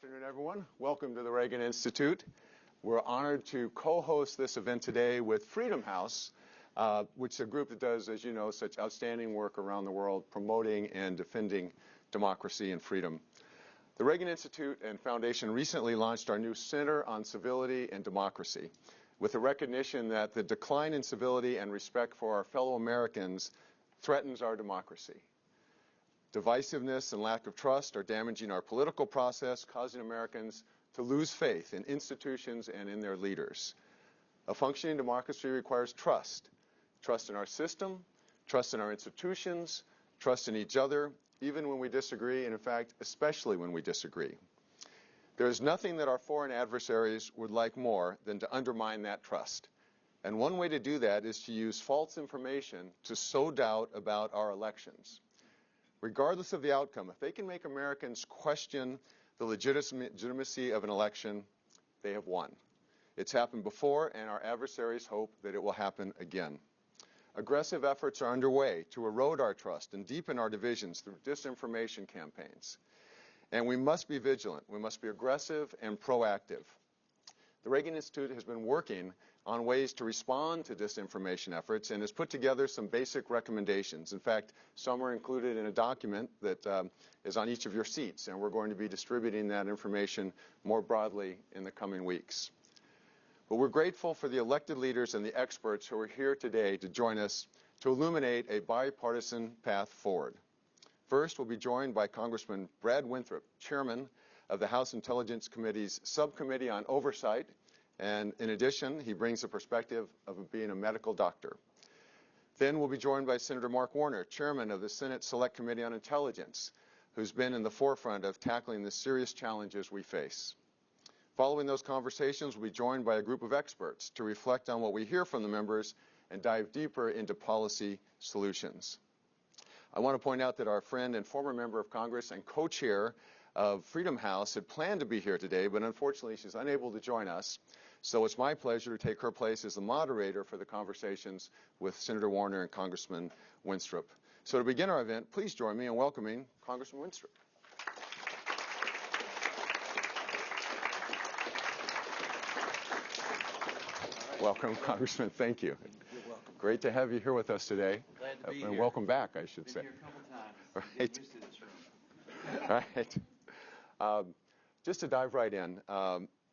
afternoon, everyone. Welcome to the Reagan Institute. We're honored to co-host this event today with Freedom House, which is a group that does, as you know, such outstanding work around the world promoting and defending democracy and freedom. The Reagan Institute and Foundation recently launched our new Center on Civility and Democracy, with the recognition that the decline in civility and respect for our fellow Americans threatens our democracy. Divisiveness and lack of trust are damaging our political process, causing Americans to lose faith in institutions and in their leaders. A functioning democracy requires trust. Trust in our system, trust in our institutions, trust in each other, even when we disagree, and in fact, especially when we disagree. There is nothing that our foreign adversaries would like more than to undermine that trust. And one way to do that is to use false information to sow doubt about our elections. Regardless of the outcome, if they can make Americans question the legitimacy of an election, they have won. It's happened before, and our adversaries hope that it will happen again. Aggressive efforts are underway to erode our trust and deepen our divisions through disinformation campaigns. And we must be vigilant. We must be aggressive and proactive. The Reagan Institute has been working on ways to respond to disinformation efforts and has put together some basic recommendations. In fact, some are included in a document that is on each of your seats, and we're going to be distributing that information more broadly in the coming weeks. But we're grateful for the elected leaders and the experts who are here today to join us to illuminate a bipartisan path forward. First, we'll be joined by Congressman Brad Wenstrup, Chairman of the House Intelligence Committee's Subcommittee on Oversight, and in addition, he brings the perspective of being a medical doctor. Then we'll be joined by Senator Mark Warner, Chairman of the Senate Select Committee on Intelligence, who's been in the forefront of tackling the serious challenges we face. Following those conversations, we'll be joined by a group of experts to reflect on what we hear from the members and dive deeper into policy solutions. I want to point out that our friend and former member of Congress and co-chair of Freedom House had planned to be here today, but unfortunately she's unable to join us. So it's my pleasure to take her place as the moderator for the conversations with Senator Warner and Congressman Wenstrup. So to begin our event, please join me in welcoming Congressman Wenstrup. Right. Welcome, Congressman. Thank you. You're welcome. Great to have you here with us today. Glad to be and here. Welcome back, I should say. Been here a couple times. Right. Get used to this room. Right. Just to dive right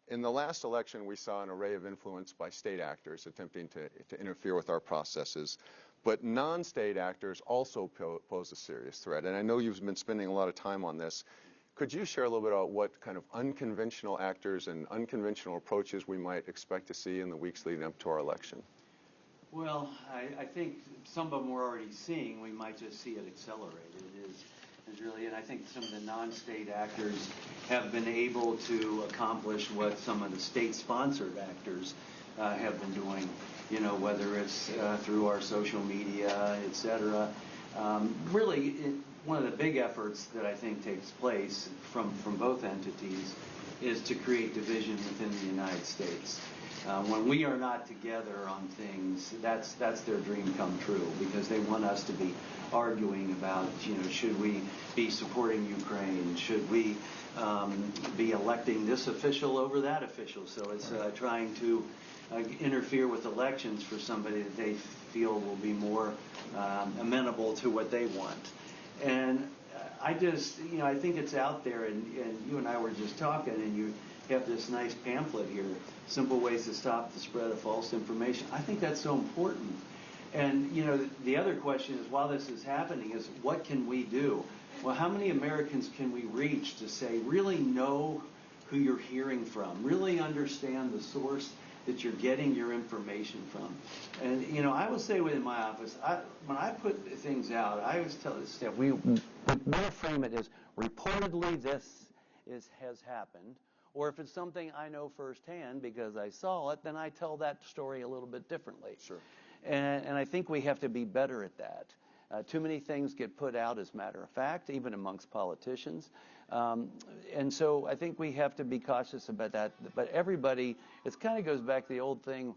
in the last election, we saw an array of influence by state actors attempting to interfere with our processes. But non-state actors also pose a serious threat. And I know you've been spending a lot of time on this. Could you share a little bit about what kind of unconventional actors and unconventional approaches we might expect to see in the weeks leading up to our election? Well, I think some of them we're already seeing. We might just see it accelerated. And I think some of the non-state actors have been able to accomplish what some of the state-sponsored actors have been doing, whether it's through our social media, et cetera. One of the big efforts that I think takes place from both entities is to create division within the United States. When we are not together on things, that's their dream come true, because they want us to be arguing about, should we be supporting Ukraine? Should we be electing this official over that official? So it's trying to interfere with elections for somebody that they feel will be more amenable to what they want. And I think it's out there, and you and I were just talking, and you have this nice pamphlet here, Simple Ways to Stop the Spread of False Information. I think that's so important. And, the other question is, while this is happening, is what can we do? Well, how many Americans can we reach to say, really know who you're hearing from, really understand the source that you're getting your information from? And, I will say within my office, when I put things out, I always tell the staff, we frame it as reportedly this has happened. Or if it's something I know firsthand because I saw it, then I tell that story a little bit differently. Sure. And I think we have to be better at that. Too many things get put out as a matter of fact, even amongst politicians. And so I think we have to be cautious about that. But everybody, it kind of goes back to the old thing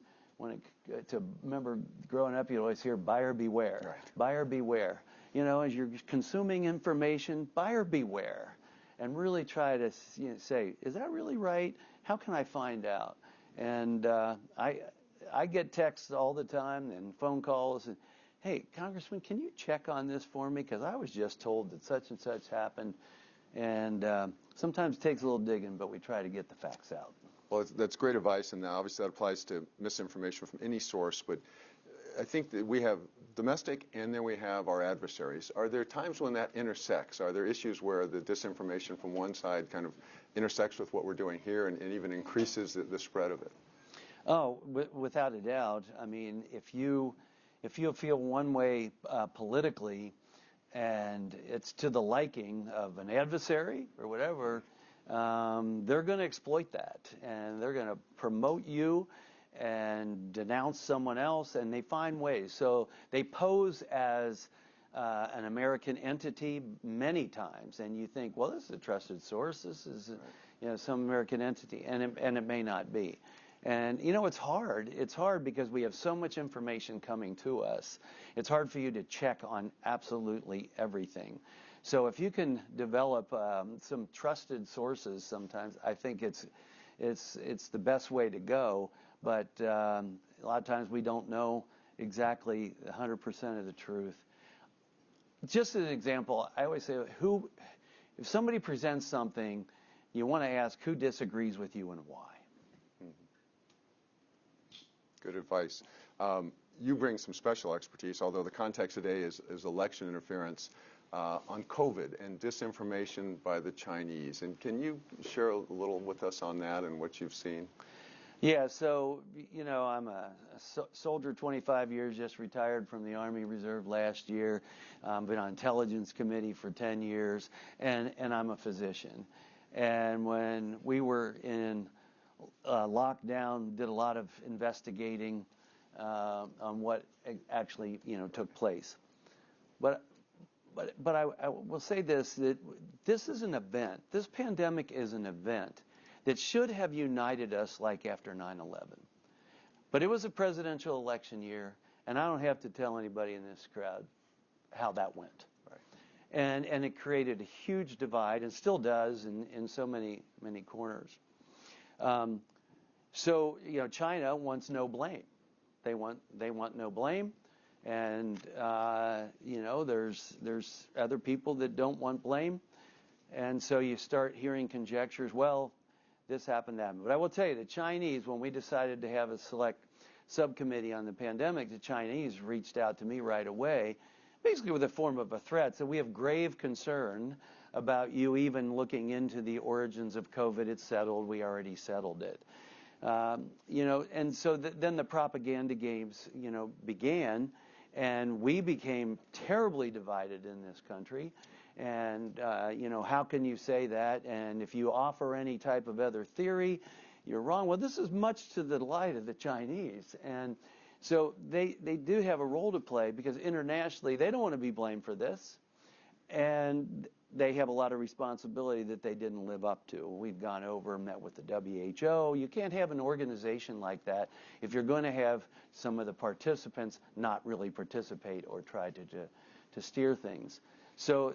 remember growing up, you always hear buyer beware. Right. Buyer beware. As you're consuming information, buyer beware. and really try to say, is that really right? How can I find out? And I get texts all the time and phone calls and, hey, Congressman, can you check on this for me? Because I was just told that such and such happened. And sometimes it takes a little digging, but we try to get the facts out. Well, that's great advice, and obviously that applies to misinformation from any source, but I think that we have domestic and then we have our adversaries. Are there times when that intersects? Are there issues where the disinformation from one side kind of intersects with what we're doing here and even increases the spread of it? Oh, without a doubt. I mean, if you feel one way politically and it's to the liking of an adversary or whatever, they're going to exploit that, and they're going to promote you and denounce someone else, and they find ways. So they pose as an American entity many times, and you think, well, this is a trusted source. This is some American entity, and it may not be. And it's hard. It's hard because we have so much information coming to us. It's hard for you to check on absolutely everything. So if you can develop some trusted sources, sometimes I think it's the best way to go. But a lot of times we don't know exactly 100% of the truth. Just as an example, I always say, if somebody presents something, you want to ask who disagrees with you and why. Good advice. You bring some special expertise, although the context today is election interference on COVID and disinformation by the Chinese. And can you share a little with us on that and what you've seen? Yeah, so, I'm a soldier, 25 years, just retired from the Army Reserve last year. Been on Intelligence Committee for 10 years, and I'm a physician. And when we were in lockdown, did a lot of investigating on what actually, took place. But I will say this, that this is an event. This pandemic is an event that should have united us like after 9/11. But it was a presidential election year, and I don't have to tell anybody in this crowd how that went. Right. And it created a huge divide, and still does in so many corners. So China wants no blame. They want no blame, and there's other people that don't want blame, and so you start hearing conjectures. Well, this happened, that happened. But I will tell you, the Chinese, when we decided to have a select subcommittee on the pandemic, the Chinese reached out to me right away, basically with a form of a threat. So we have grave concern about you even looking into the origins of COVID. It's settled. We already settled it. And so then the propaganda games, began, and we became terribly divided in this country. And, how can you say that? And if you offer any type of other theory, you're wrong. Well, this is much to the delight of the Chinese. And so they do have a role to play, because internationally they don't want to be blamed for this. And they have a lot of responsibility that they didn't live up to. We've gone over, met with the WHO. You can't have an organization like that if you're going to have some of the participants not really participate or try to steer things. So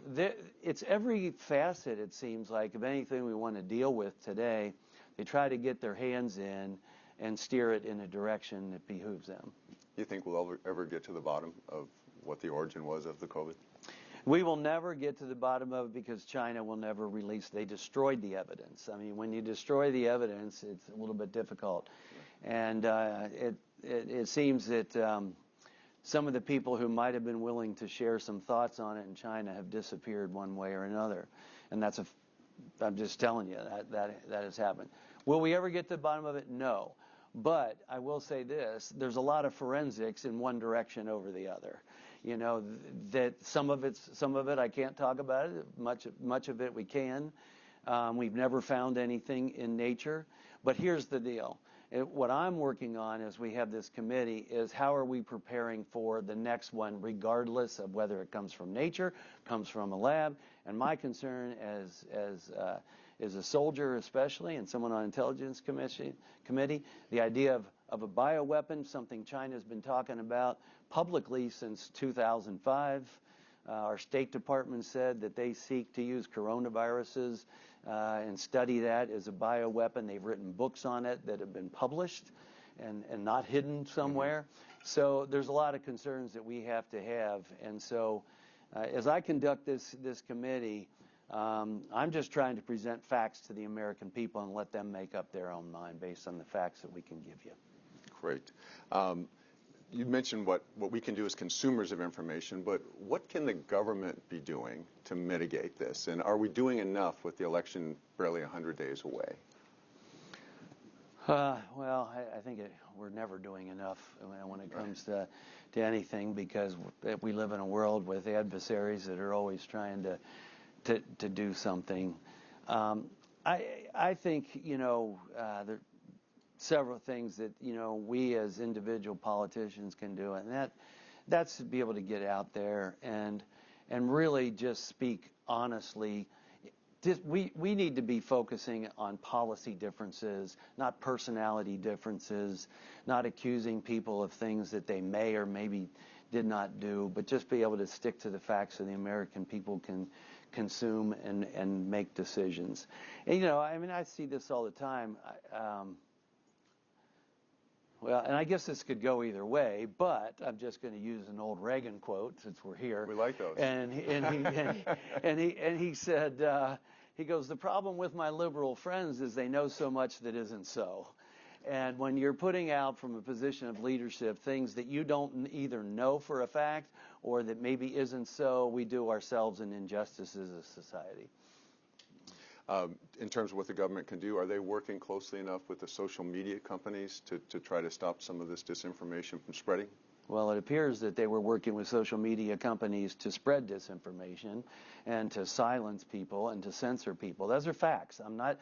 it's every facet, it seems like, of anything we want to deal with today. They try to get their hands in and steer it in a direction that behooves them. You think we'll ever get to the bottom of what the origin was of the COVID? We will never get to the bottom of it, because China will never release. They destroyed the evidence. I mean, when you destroy the evidence, it's a little bit difficult. And it seems that some of the people who might have been willing to share some thoughts on it in China have disappeared one way or another. And I'm just telling you, that has happened. Will we ever get to the bottom of it? No. But I will say this, there's a lot of forensics in one direction over the other. That some of it I can't talk about it. Much of it we can. We've never found anything in nature. But here's the deal. What I'm working on as we have this committee is how are we preparing for the next one, regardless of whether it comes from nature, comes from a lab. And my concern as a soldier especially, and someone on Intelligence Committee, the idea of a bioweapon, something China's been talking about publicly since 2005. Our State Department said that they seek to use coronaviruses and study that as a bioweapon. They've written books on it that have been published and not hidden somewhere. So there's a lot of concerns that we have to have. And so as I conduct this committee, I'm just trying to present facts to the American people and let them make up their own mind based on the facts that we can give you. Great. You mentioned what we can do as consumers of information, but what can the government be doing to mitigate this? And are we doing enough with the election barely 100 days away? Well, I think we're never doing enough when it comes to anything, because we live in a world with adversaries that are always trying to do something. I think, there are several things that, we as individual politicians can do, and that's to be able to get out there and really just speak honestly. We need to be focusing on policy differences, not personality differences, not accusing people of things that they may or maybe did not do, but just be able to stick to the facts so the American people can consume and make decisions. And, I see this all the time. Well, and I guess this could go either way, but I'm just going to use an old Reagan quote since we're here. We like those. And he said, he goes, "The problem with my liberal friends is they know so much that isn't so." And when you're putting out from a position of leadership things that you don't either know for a fact or that maybe isn't so, we do ourselves an injustice as a society. In terms of what the government can do, are they working closely enough with the social media companies to try to stop some of this disinformation from spreading? Well, it appears that they were working with social media companies to spread disinformation and to silence people and to censor people. Those are facts. I'm not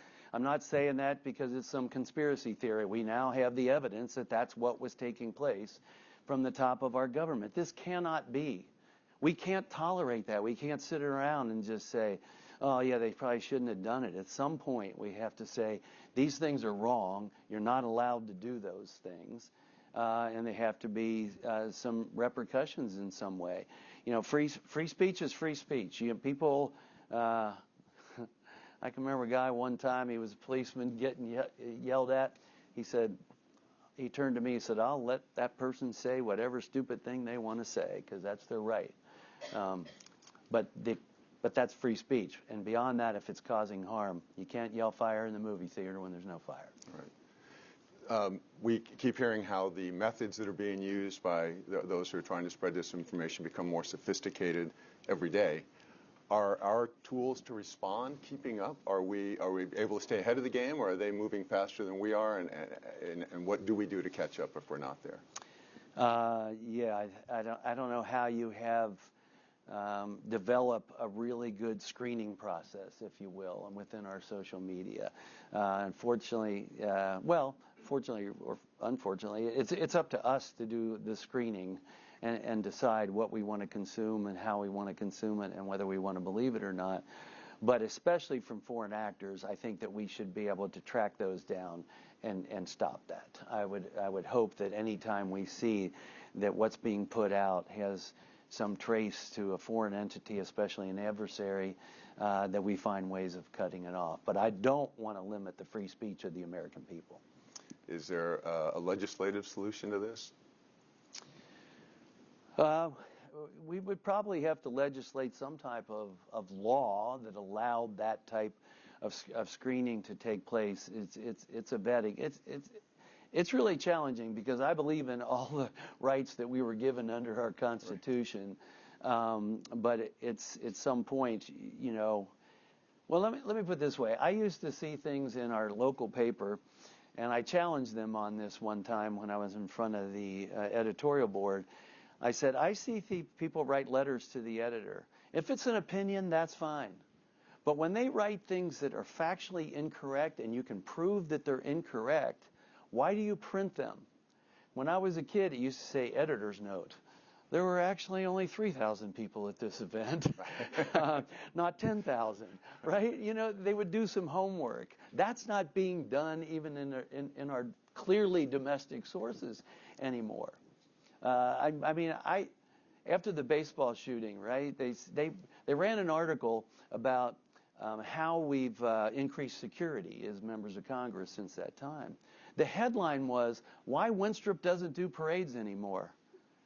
saying that because it's some conspiracy theory. We now have the evidence that that's what was taking place from the top of our government. This cannot be. We can't tolerate that. We can't sit around and just say, oh, yeah, they probably shouldn't have done it. At some point, we have to say, these things are wrong. You're not allowed to do those things. And there have to be some repercussions in some way. Free speech is free speech. People, I can remember a guy one time, he was a policeman getting yelled at. He turned to me and said, I'll let that person say whatever stupid thing they want to say, because that's their right. But that's free speech. And beyond that, if it's causing harm, you can't yell fire in the movie theater when there's no fire. Right. We keep hearing how the methods that are being used by those who are trying to spread disinformation become more sophisticated every day. Are our tools to respond keeping up? Are we able to stay ahead of the game, or are they moving faster than we are? And what do we do to catch up if we're not there? I don't know how you have develop a really good screening process, if you will, and within our social media. Fortunately or unfortunately, it's up to us to do the screening and decide what we want to consume and how we want to consume it and whether we want to believe it or not. But especially from foreign actors, I think that we should be able to track those down and stop that. I would hope that any time we see that what's being put out has some trace to a foreign entity, especially an adversary, that we find ways of cutting it off. But I don't want to limit the free speech of the American people. Is there a legislative solution to this? We would probably have to legislate some type of law that allowed that type of screening to take place. It's a vetting. It's really challenging because I believe in all the rights that we were given under our Constitution, but it's at some point, Well, let me put it this way. I used to see things in our local paper, and I challenged them on this one time when I was in front of the editorial board. I said, I see people write letters to the editor. If it's an opinion, that's fine. But when they write things that are factually incorrect and you can prove that they're incorrect, why do you print them? When I was a kid, it used to say editor's note. There were actually only 3,000 people at this event, not 10,000, right? They would do some homework. That's not being done even in our clearly domestic sources anymore. after the baseball shooting, right? They ran an article about how we've increased security as members of Congress since that time. The headline was, "Why Wenstrup doesn't do parades anymore."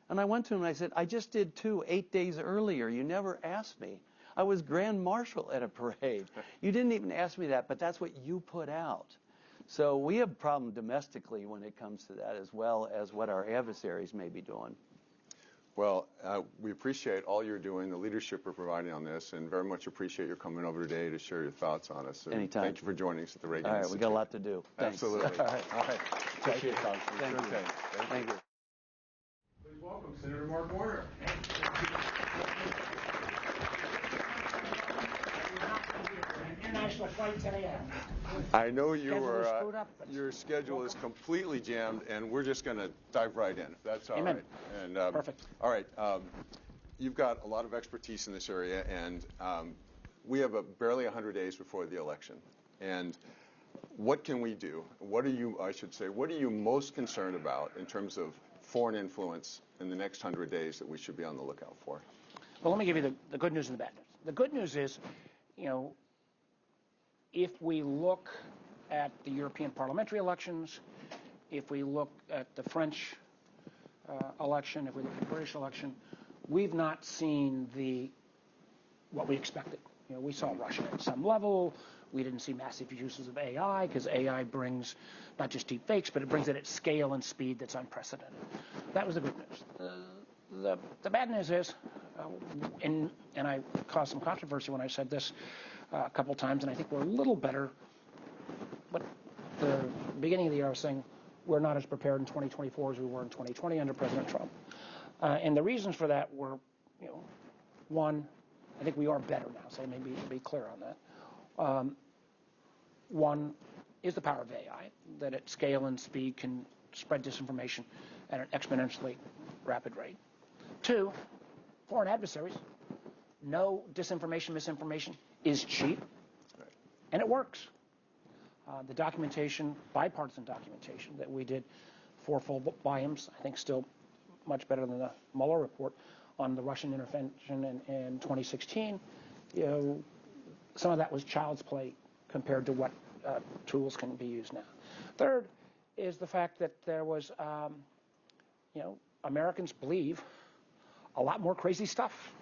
And I went to him and I said, "I just did 2 8 days earlier. You never asked me. I was Grand Marshal at a parade. You didn't even ask me that, but that's what you put out." So we have a problem domestically when it comes to that, as well as what our adversaries may be doing. Well, we appreciate all you're doing, the leadership you're providing on this, and very much appreciate your coming over today to share your thoughts on us. And anytime. Thank you for joining us at the Reagan All right, Institute. we got a lot to do. Thanks. Absolutely. All right. All right. Appreciate it, Congressman. Thank you. Okay. Thank you. Please welcome Senator Mark Warner. International flight today. I know you were, screwed up, but your schedule is completely jammed, and we're just going to dive right in, if that's all Amen. right. And, Perfect. All right. You've got a lot of expertise in this area, and we have barely 100 days before the election. And what can we do? What are you most concerned about in terms of foreign influence in the next 100 days that we should be on the lookout for? Well, let me give you the good news and the bad news. The good news is, if we look at the European parliamentary elections, if we look at the French election, if we look at the British election, we've not seen what we expected. We saw Russia at some level. We didn't see massive uses of AI, because AI brings not just deep fakes, but it brings it at scale and speed that's unprecedented. That was the good news. The bad news is, and I caused some controversy when I said this a couple times, and I think we're a little better. But the beginning of the year, I was saying we're not as prepared in 2024 as we were in 2020 under President Trump. And the reasons for that were, one, I think we are better now, so maybe be clear on that. One is the power of AI, that at scale and speed can spread disinformation at an exponentially rapid rate. Two, foreign adversaries know disinformation, misinformation is cheap, and it works. The documentation, bipartisan documentation that we did, 4 full volumes, I think still much better than the Mueller report on the Russian intervention in 2016. Some of that was child's play compared to what tools can be used now. Third is the fact that there was, Americans believe a lot more crazy stuff.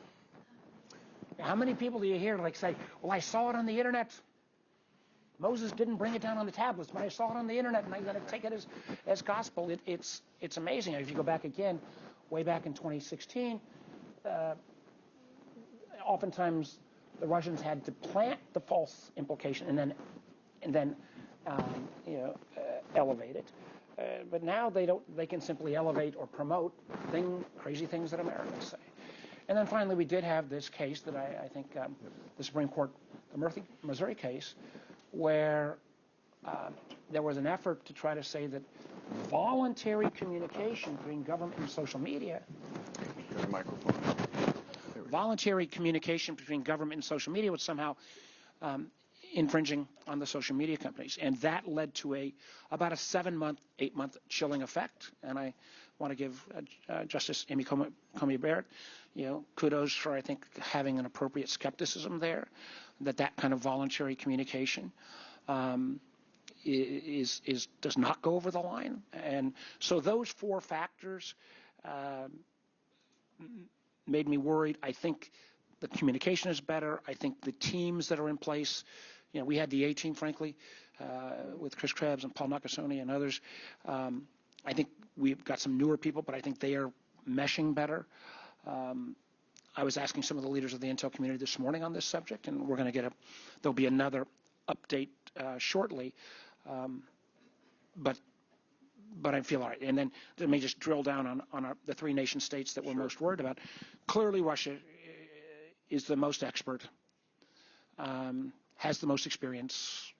How many people do you hear say, "Well, I saw it on the internet. Moses didn't bring it down on the tablets, but I saw it on the internet, and I'm going to take it as gospel." It's amazing. If you go back again, way back in 2016, oftentimes the Russians had to plant the false implication and then elevate it. But now they can simply elevate or promote crazy things that Americans say. And then finally, we did have this case that I think the Supreme Court, the Missouri case, where there was an effort to try to say that voluntary communication between government and social media, voluntary communication between government and social media was somehow infringing on the social media companies. And that led to about a 7-month, 8-month chilling effect. And I want to give Justice Amy Coney Barrett, kudos for, I think, having an appropriate skepticism there, that kind of voluntary communication does not go over the line. And so those 4 factors made me worried. I think the communication is better. I think the teams that are in place, we had the A-team, frankly, with Chris Krebs and Paul Nakasone and others. I think we've got some newer people, but I think they are meshing better. I was asking some of the leaders of the intel community this morning on this subject, and we're going to there'll be another update shortly. But I feel all right. And then let me just drill down on the 3 nation states that we're most worried about. Clearly, Russia is the most expert, has the most experience,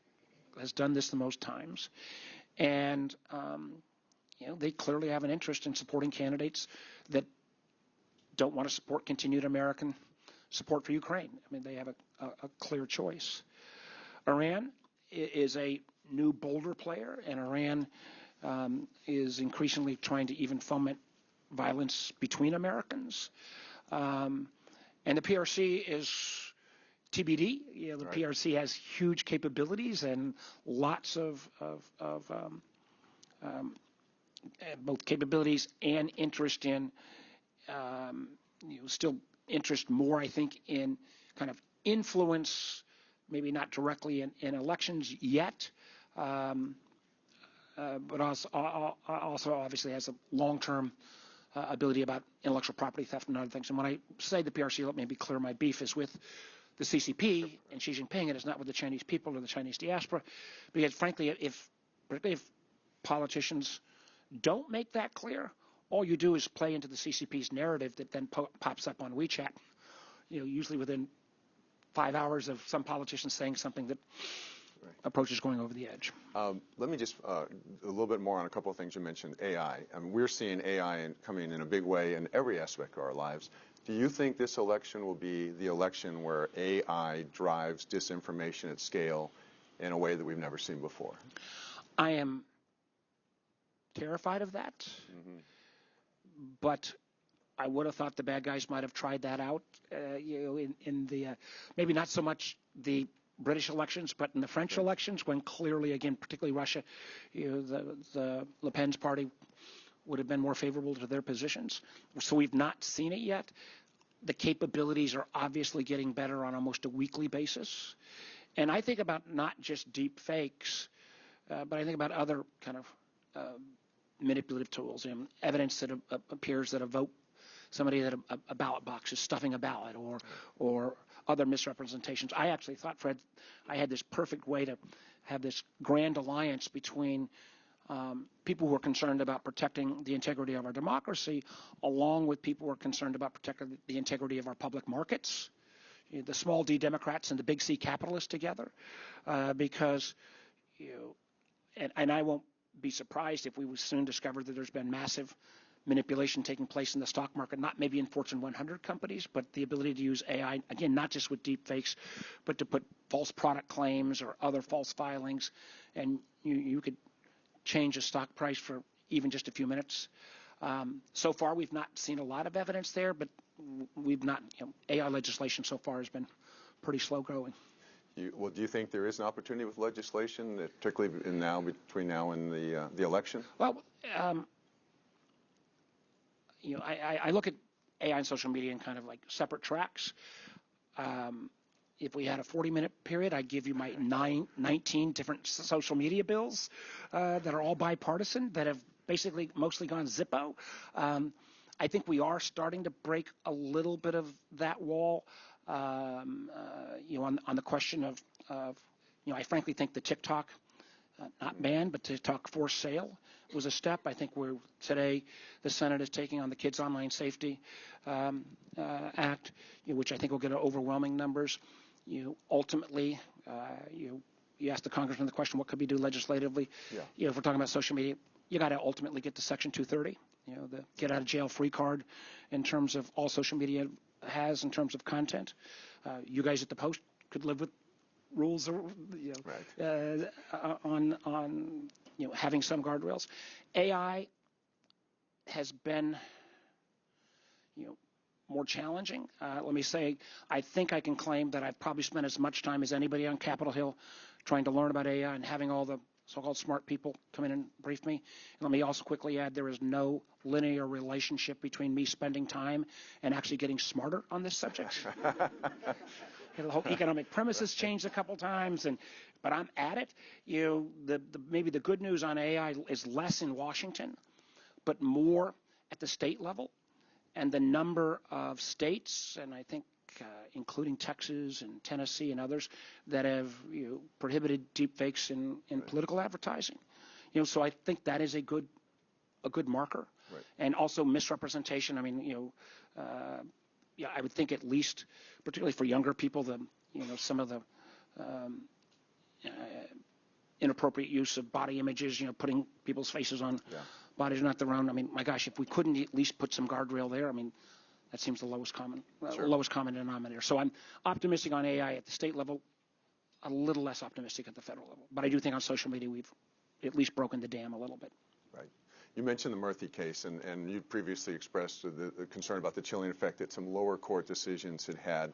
has done this the most times. And, they clearly have an interest in supporting candidates that don't want to support continued American support for Ukraine. I mean, they have a clear choice. Iran is a new, bolder player, and Iran is increasingly trying to even foment violence between Americans. And the PRC is TBD. The Right. PRC has huge capabilities and lots of both capabilities and interest in, still interest more, I think, in kind of influence, maybe not directly in elections yet, but also obviously has a long-term ability about intellectual property theft and other things. And when I say the PRC, let me be clear, my beef is with the CCP and Xi Jinping. It is not with the Chinese people or the Chinese diaspora, because frankly, particularly if politicians don't make that clear, all you do is play into the CCP's narrative that then pops up on WeChat, usually within 5 hours of some politician saying something that approaches going over the edge. Let me just a little bit more on a couple of things you mentioned. AI. I mean, we're seeing AI coming in a big way in every aspect of our lives. Do you think this election will be the election where AI drives disinformation at scale in a way that we've never seen before? I am terrified of that, but I would have thought the bad guys might have tried that out, in the maybe not so much the British elections, but in the French elections, when clearly, again, particularly Russia, the Le Pen's party would have been more favorable to their positions. So we've not seen it yet. The capabilities are obviously getting better on almost a weekly basis. And I think about not just deep fakes, but I think about other kind of manipulative tools, evidence that appears that somebody that a ballot box is stuffing a ballot, or other misrepresentations. I actually thought, Fred, I had this perfect way to have this grand alliance between people who are concerned about protecting the integrity of our democracy, along with people who are concerned about protecting the integrity of our public markets, the small d Democrats and the big C capitalists together, because and I won't be surprised if we will soon discover that there's been massive manipulation taking place in the stock market, not maybe in Fortune 100 companies, but the ability to use AI, again, not just with deep fakes, but to put false product claims or other false filings, and you could change a stock price for even just a few minutes. So far, we've not seen a lot of evidence there, but we've not, AI legislation so far has been pretty slow growing. Well, do you think there is an opportunity with legislation, particularly between now and the election? Well, I look at AI and social media in kind of like separate tracks. If we had a 40-minute period, I'd give you my 19 different social media bills that are all bipartisan, that have basically mostly gone Zippo. I think we are starting to break a little bit of that wall, on the question of I frankly think the TikTok, not banned, but TikTok for sale was a step. I think today the Senate is taking on the Kids Online Safety Act, which I think will get overwhelming numbers. Ultimately, you ask the congressman the question, what could we do legislatively? Yeah. If we're talking about social media, you got to ultimately get to Section 230, the get out of jail free card, in terms of all social media has in terms of content. You guys at the Post could live with rules, on having some guardrails. AI has been more challenging. Let me say, I think I can claim that I've probably spent as much time as anybody on Capitol Hill trying to learn about AI and having all the so-called smart people come in and brief me. And let me also quickly add, there is no linear relationship between me spending time and actually getting smarter on this subject. The whole economic premise has changed a couple times, but I'm at it. Maybe the good news on AI is less in Washington, but more at the state level. And the number of states, and I think including Texas and Tennessee and others, that have prohibited deepfakes in political advertising. So I think that is a good marker. Right. And also misrepresentation. I mean, I would think at least, particularly for younger people, some of the inappropriate use of body images, putting people's faces on bodies not their own. I mean, my gosh, if we couldn't at least put some guardrail there, I mean, that seems the lowest common denominator. So I'm optimistic on AI at the state level, a little less optimistic at the federal level. But I do think on social media we've at least broken the dam a little bit. Right. You mentioned the Murphy case, and you previously expressed the concern about the chilling effect that some lower court decisions had had.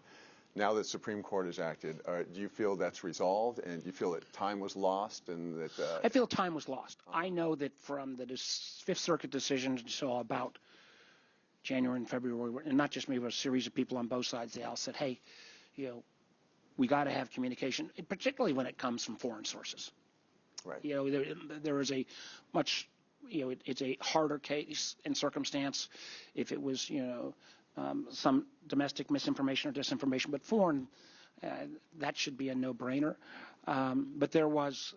Now that Supreme Court has acted, do you feel that's resolved, and do you feel that time was lost, and that? I feel time was lost. I know that from the Fifth Circuit decisions until about January and February, and not just me, but a series of people on both sides, they all said, hey, we got to have communication, particularly when it comes from foreign sources. Right. There is a much, it's a harder case and circumstance if it was, some domestic misinformation or disinformation, but foreign, that should be a no-brainer. But there was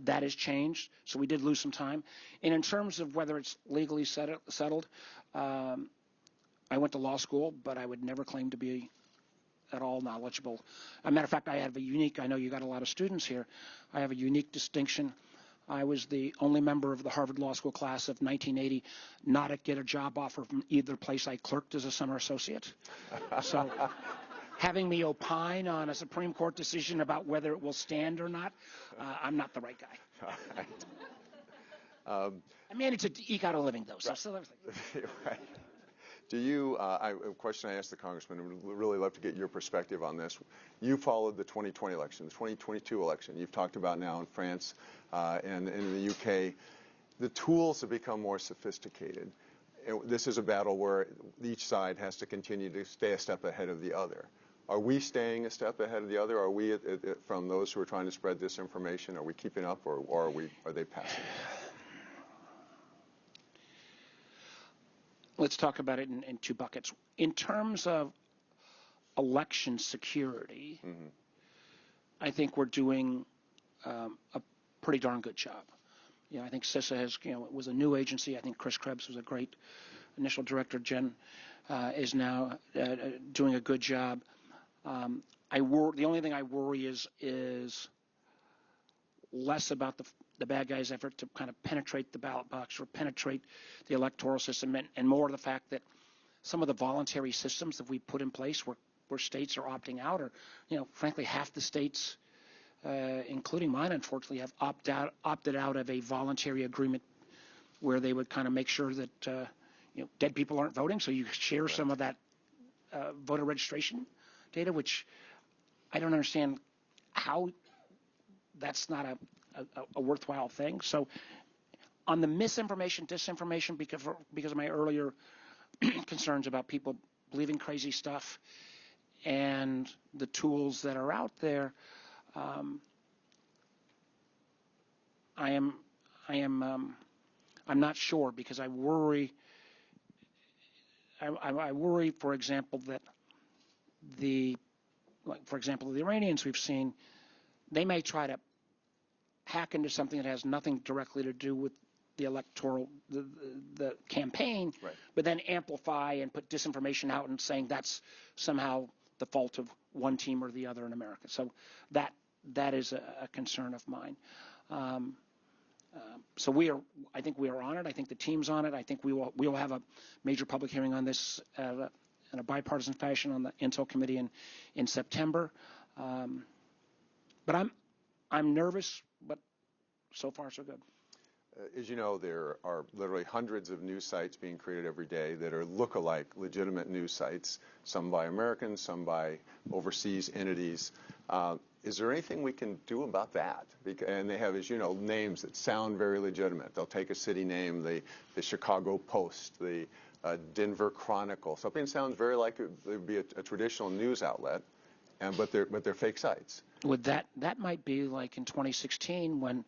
that has changed, so we did lose some time. And in terms of whether it's legally settled, I went to law school, but I would never claim to be at all knowledgeable. As a matter of fact, I have a unique, I know you got a lot of students here, I have a unique distinction. I was the only member of the Harvard Law School class of 1980 not to get a job offer from either place I clerked as a summer associate. So having me opine on a Supreme Court decision about whether it will stand or not, I'm not the right guy. All right. I managed to eke out a living, though. So Right. Do you, a question I asked the congressman, and would really love to get your perspective on this. You followed the 2020 election, the 2022 election. You've talked about now in France and in the UK. The tools have become more sophisticated. This is a battle where each side has to continue to stay a step ahead of the other. Are we staying a step ahead of the other? Are we, from those who are trying to spread disinformation, are we keeping up, or are they passing? Let's talk about it in two buckets. In terms of election security, I think we're doing a pretty darn good job. I think CISA has, it was a new agency. I think Chris Krebs was a great initial director. Jen is now doing a good job. The only thing I worry is less about the bad guys' effort to kind of penetrate the ballot box or penetrate the electoral system, and more the fact that some of the voluntary systems that we put in place where states are opting out, or frankly half the states, including mine, unfortunately, have opted out of a voluntary agreement where they would kind of make sure that dead people aren't voting, so you share some of that voter registration data, which I don't understand how that's not a worthwhile thing. So on the misinformation, disinformation, because of my earlier concerns about people believing crazy stuff and the tools that are out there, I'm not sure, because I worry. I worry, for example, that the Iranians we've seen, they may try to hack into something that has nothing directly to do with the electoral, the campaign, right, but then amplify and put disinformation out and saying that's somehow the fault of one team or the other in America. So that is a concern of mine. So I think we are on it. I think the team's on it. I think we will have a major public hearing on this in a bipartisan fashion on the Intel Committee in September. But I'm nervous, but so far so good. As you know, there are literally hundreds of news sites being created every day that are look-alike legitimate news sites, some by Americans, some by overseas entities. Is there anything we can do about that? And they have, as you know, names that sound very legitimate. They'll take a city name, the Chicago Post, the Denver Chronicle. Something that sounds very like it would be a traditional news outlet, but they're fake sites. Would that might be like in 2016 when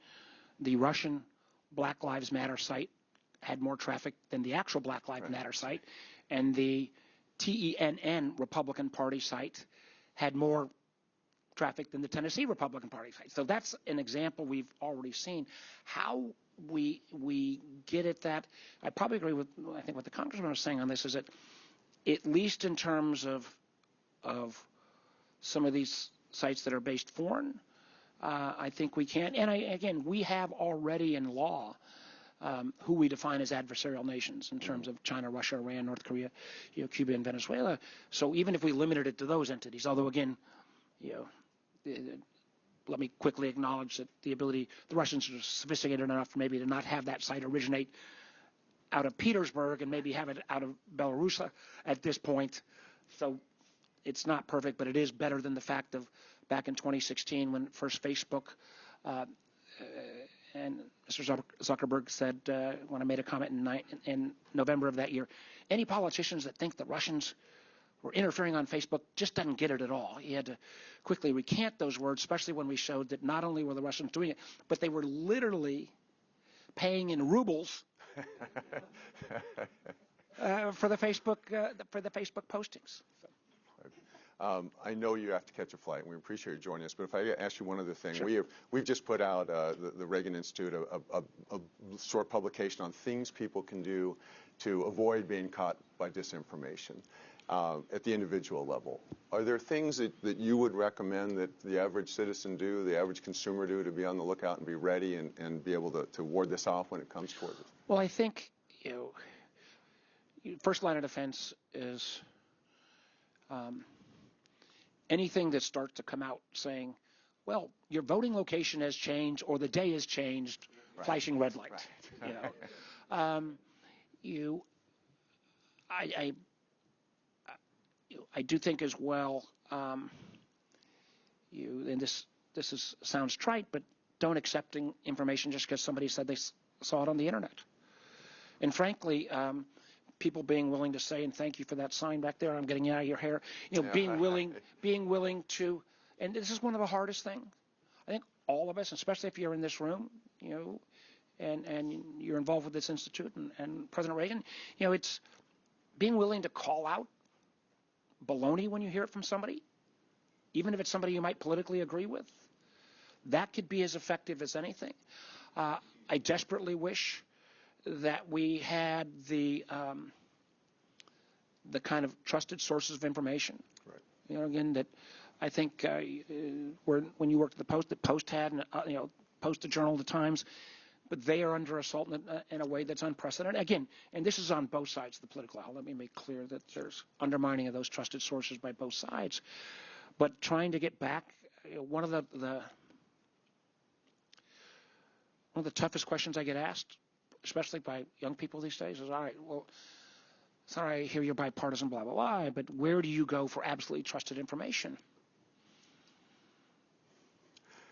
the Russian Black Lives Matter site had more traffic than the actual Black Lives Matter site, and the TENN Republican Party site had more traffic than the Tennessee Republican Party site. So that's an example we've already seen. How we get at that, I probably agree with, I think what the congressman was saying on this, is that at least in terms of some of these sites that are based foreign, I think we can. And again, we have already in law who we define as adversarial nations in terms of China, Russia, Iran, North Korea, Cuba, and Venezuela. So even if we limited it to those entities, although again, let me quickly acknowledge that the Russians are sophisticated enough maybe to not have that site originate out of Petersburg and maybe have it out of Belarus at this point. So it's not perfect, but it is better than the fact of back in 2016 when first Facebook and Mr. Zuckerberg said, when I made a comment in November of that year, any politicians that think the Russians were interfering on Facebook just doesn't get it at all. He had to quickly recant those words, especially when we showed that not only were the Russians doing it, but they were literally paying in rubles for the Facebook postings. I know you have to catch a flight, and we appreciate you joining us. But if I ask you one other thing, Sure. we've just put out the Reagan Institute a short publication on things people can do to avoid being caught by disinformation at the individual level. Are there things that you would recommend that the average citizen do, the average consumer do, to be on the lookout and be ready and be able to ward this off when it comes towards it? Well, I think first line of defense is anything that starts to come out saying, well, your voting location has changed or the day has changed, right. Flashing red light. Right. I do think as well, and this sounds trite, but don't accepting information just because somebody said they saw it on the internet. And frankly, people being willing to say, and thank you for that sign back there, I'm getting you out of your hair, being willing to, and this is one of the hardest things. I think all of us, especially if you're in this room, and you're involved with this institute and President Reagan, it's being willing to call out baloney when you hear it from somebody, even if it's somebody you might politically agree with. That could be as effective as anything. I desperately wish that we had the kind of trusted sources of information. Right. Again, that I think when you worked at the Post had, Post, the Journal, the Times, but they are under assault in a way that's unprecedented. Again, and this is on both sides of the political aisle. Let me make clear that there's undermining of those trusted sources by both sides. But trying to get back, one of the toughest questions I get asked, especially by young people these days, is, all right, well, sorry, I hear you're bipartisan, blah, blah, blah, but where do you go for absolutely trusted information?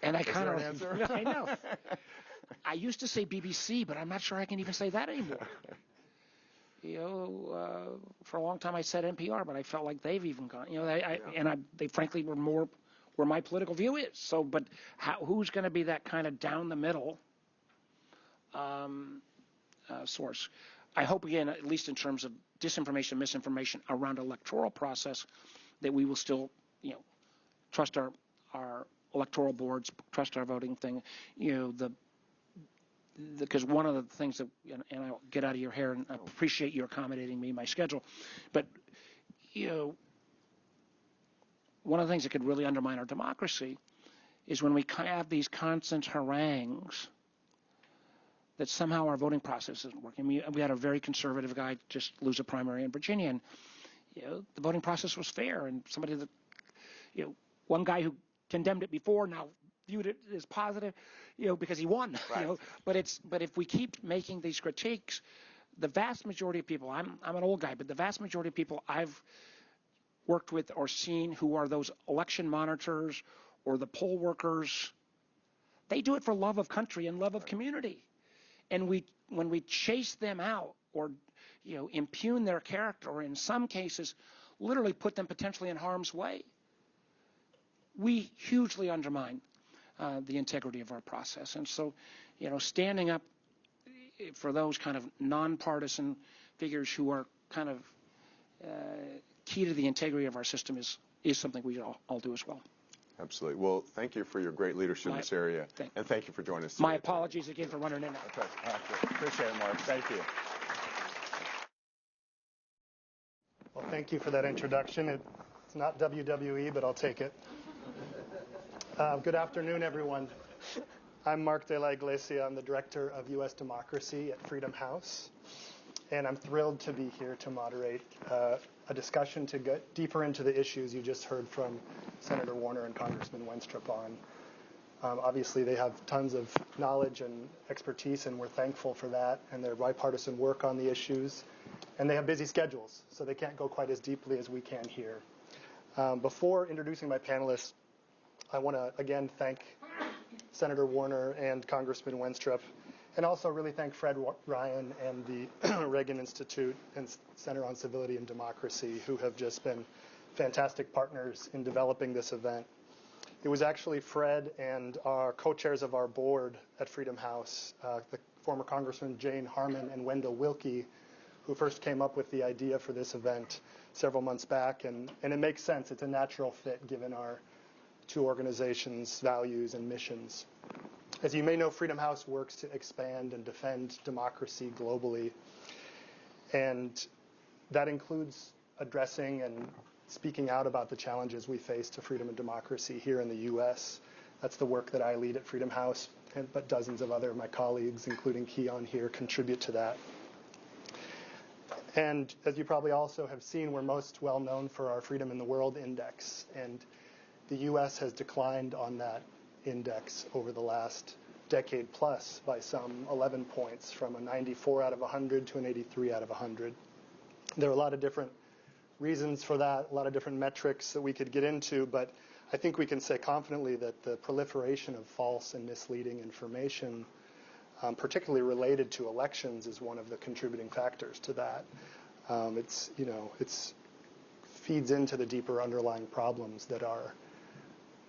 And I kind of, I know. I used to say BBC, but I'm not sure I can even say that anymore. For a long time I said NPR, but I felt like they've even gone. They frankly were more where my political view is. So, but who's going to be that kind of down the middle source? I hope again, at least in terms of disinformation, misinformation around electoral process, that we will still, trust our electoral boards, trust our voting thing, because one of the things that, and I'll get out of your hair, and I appreciate you accommodating me, my schedule, but, one of the things that could really undermine our democracy is when we have these constant harangues that somehow our voting process isn't working. We had a very conservative guy just lose a primary in Virginia, and, the voting process was fair, and somebody that, one guy who condemned it before now viewed it as positive, because he won. Right. But if we keep making these critiques, the vast majority of people, I'm an old guy, but the vast majority of people I've worked with or seen who are those election monitors or the poll workers, they do it for love of country and love of community. And when we chase them out or impugn their character, or in some cases literally put them potentially in harm's way, we hugely undermine the integrity of our process. And so, standing up for those kind of nonpartisan figures who are kind of key to the integrity of our system is something we all do as well. Absolutely. Well, thank you for your great leadership in this area, and thank you for joining us today. My apologies again for running in. Okay. Appreciate it, Mark. Thank you. Well, thank you for that introduction. It's not WWE, but I'll take it. Good afternoon, everyone. I'm Mark de la Iglesia. I'm the Director of U.S. Democracy at Freedom House, and I'm thrilled to be here to moderate a discussion to get deeper into the issues you just heard from Senator Warner and Congressman Wenstrup on. Obviously, they have tons of knowledge and expertise, and we're thankful for that, and their bipartisan work on the issues. And they have busy schedules, so they can't go quite as deeply as we can here. Before introducing my panelists, I want to again thank Senator Warner and Congressman Wenstrup, and also really thank Fred Ryan and the Reagan Institute and Center on Civility and Democracy, who have just been fantastic partners in developing this event. It was actually Fred and our co-chairs of our board at Freedom House, the former Congressman Jane Harmon and Wendell Wilkie, who first came up with the idea for this event several months back, and it makes sense. It's a natural fit given our two organizations' values and missions. As you may know, Freedom House works to expand and defend democracy globally, and that includes addressing and speaking out about the challenges we face to freedom and democracy here in the U.S. That's the work that I lead at Freedom House, but dozens of other of my colleagues, including Keon here, contribute to that. And as you probably also have seen, we're most well known for our Freedom in the World Index, and the U.S. has declined on that index over the last decade plus by some 11 points, from a 94 out of 100 to an 83 out of 100. There are a lot of different reasons for that, a lot of different metrics that we could get into, but I think we can say confidently that the proliferation of false and misleading information, particularly related to elections, is one of the contributing factors to that. It's feeds into the deeper underlying problems that are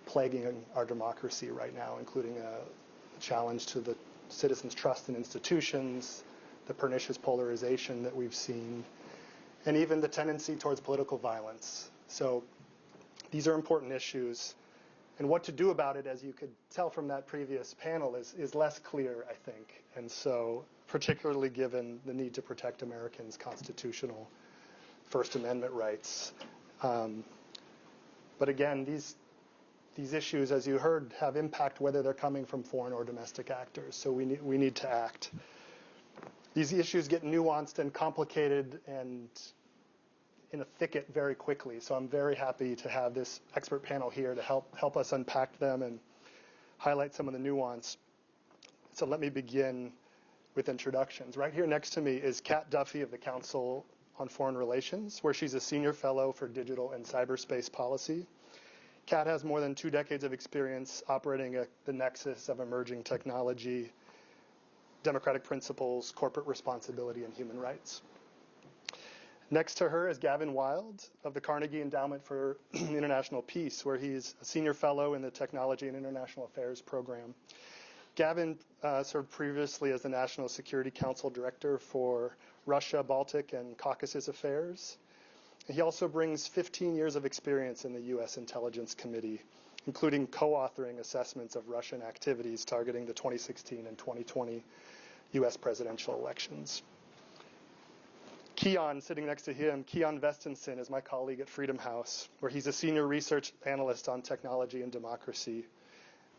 plaguing our democracy right now, including a challenge to the citizens' trust in institutions, the pernicious polarization that we've seen, and even the tendency towards political violence. So these are important issues. And what to do about it, as you could tell from that previous panel, is less clear, I think. And so, particularly given the need to protect Americans' constitutional First Amendment rights. But again, these issues, as you heard, have impact whether they're coming from foreign or domestic actors. So we need to act. These issues get nuanced and complicated and in a thicket very quickly. So I'm very happy to have this expert panel here to help us unpack them and highlight some of the nuance. So let me begin with introductions. Right here next to me is Kat Duffy of the Council on Foreign Relations, where she's a senior fellow for digital and cyberspace policy. Kat has more than 2 decades of experience operating at the nexus of emerging technology, democratic principles, corporate responsibility, and human rights. Next to her is Gavin Wild of the Carnegie Endowment for International Peace, where he's a senior fellow in the Technology and International Affairs program. Gavin served previously as the National Security Council Director for Russia, Baltic, and Caucasus Affairs. He also brings 15 years of experience in the U.S. Intelligence Committee, including co-authoring assessments of Russian activities targeting the 2016 and 2020 U.S. presidential elections. Keon, sitting next to him, Keon Vestenson is my colleague at Freedom House, where he's a senior research analyst on technology and democracy.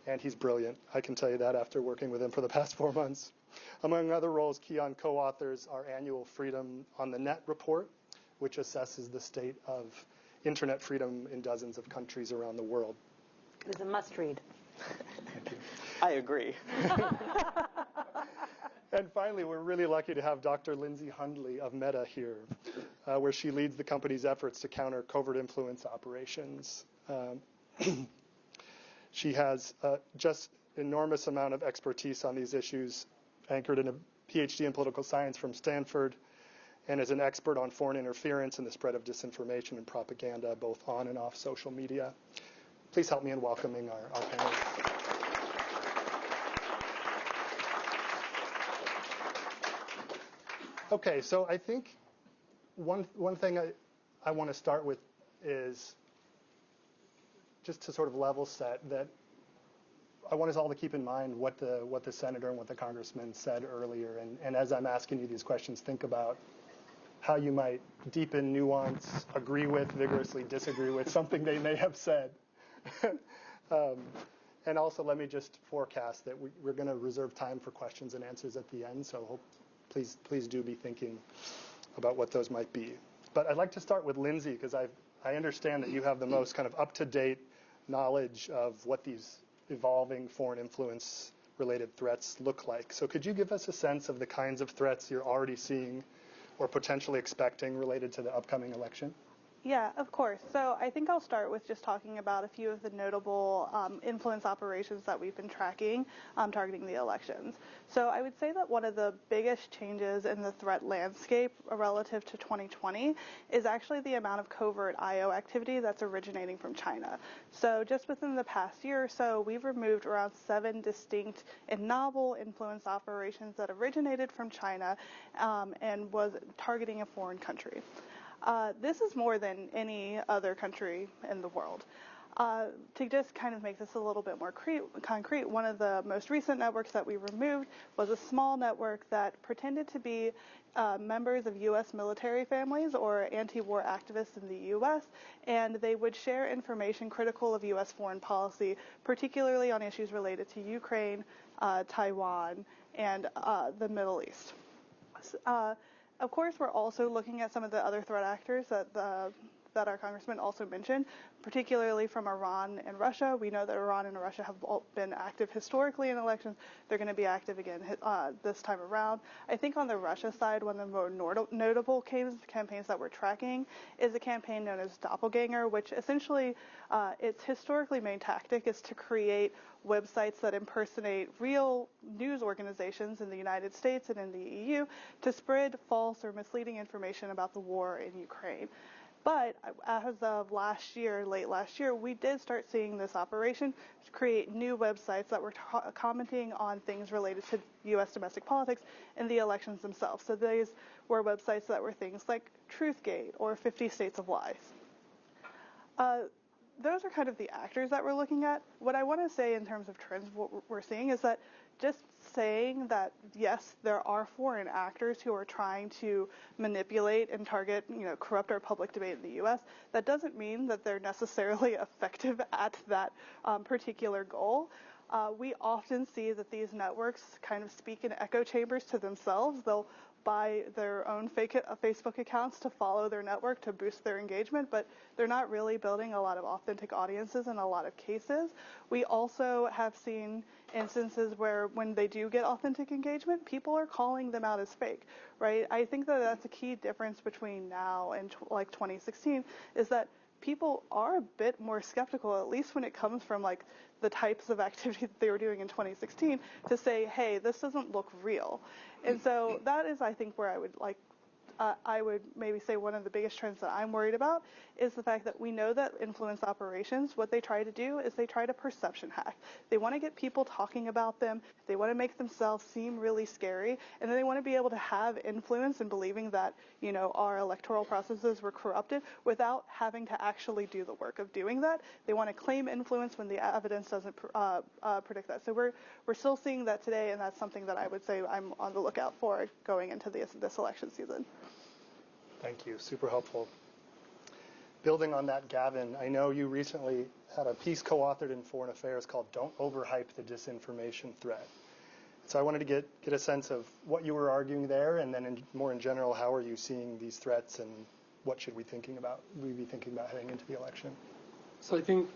And he's brilliant. I can tell you that after working with him for the past 4 months. Among other roles, Keon co-authors our annual Freedom on the Net report, which assesses the state of internet freedom in dozens of countries around the world. It's a must-read. Thank you. I agree. And finally, we're really lucky to have Dr. Lindsay Hundley of Meta here, where she leads the company's efforts to counter covert influence operations. She has just enormous amount of expertise on these issues, anchored in a PhD in political science from Stanford, and is an expert on foreign interference and the spread of disinformation and propaganda, both on and off social media. Please help me in welcoming our panelists. Okay, so I think one thing I want to start with is just to sort of level set that I want us all to keep in mind what the senator and what the congressman said earlier, and as I'm asking you these questions, think about how you might deepen nuance, agree with, vigorously disagree with something they may have said. And also, let me just forecast that we're going to reserve time for questions and answers at the end, so please do be thinking about what those might be. But I'd like to start with Lindsay, because I understand that you have the most kind of up-to-date knowledge of what these evolving foreign influence related threats look like. So could you give us a sense of the kinds of threats you're already seeing or potentially expecting related to the upcoming election? Yeah, of course. So I think I'll start with just talking about a few of the notable influence operations that we've been tracking targeting the elections. So I would say that one of the biggest changes in the threat landscape relative to 2020 is actually the amount of covert I/O activity that's originating from China. So just within the past year or so, we've removed around 7 distinct and novel influence operations that originated from China and was targeting a foreign country. This is more than any other country in the world. To just kind of make this a little bit more concrete, one of the most recent networks that we removed was a small network that pretended to be members of U.S. military families or anti-war activists in the U.S., and they would share information critical of U.S. foreign policy, particularly on issues related to Ukraine, Taiwan, and the Middle East. Of course, we're also looking at some of the other threat actors that our congressman also mentioned, particularly from Iran and Russia. We know that Iran and Russia have been active historically in elections. They're going to be active again this time around. I think on the Russia side, one of the more notable campaigns that we're tracking is a campaign known as Doppelganger, which essentially its historically main tactic is to create websites that impersonate real news organizations in the United States and in the EU to spread false or misleading information about the war in Ukraine. But as of late last year, we did start seeing this operation to create new websites that were commenting on things related to U.S. domestic politics and the elections themselves. So these were websites that were things like Truthgate or 50 States of Lies. Those are kind of the actors that we're looking at. What I want to say in terms of trends, what we're seeing is that just saying that, yes, there are foreign actors who are trying to manipulate and target, corrupt our public debate in the U.S., that doesn't mean that they're necessarily effective at that particular goal. We often see that these networks kind of speak in echo chambers to themselves. They'll buy their own fake Facebook accounts to follow their network to boost their engagement, but they're not really building a lot of authentic audiences in a lot of cases. We also have seen instances where when they do get authentic engagement, people are calling them out as fake, right? I think that that's a key difference between now and 2016 is that people are a bit more skeptical, at least when it comes from the types of activity that they were doing in 2016, to say, hey, this doesn't look real. And so that is, I think, where I would maybe say one of the biggest trends that I'm worried about is the fact that we know that influence operations, what they try to do is they try to perception hack. They want to get people talking about them. They want to make themselves seem really scary. And then they want to be able to have influence in believing that, our electoral processes were corrupted without having to actually do the work of doing that. They want to claim influence when the evidence doesn't predict that. So we're still seeing that today, and that's something that I would say I'm on the lookout for going into this election season. Thank you. Super helpful. Building on that, Gavin, I know you recently had a piece co-authored in Foreign Affairs called Don't Overhype the Disinformation Threat. So I wanted to get a sense of what you were arguing there, and then more in general, how are you seeing these threats and what should we be thinking about heading into the election? So I think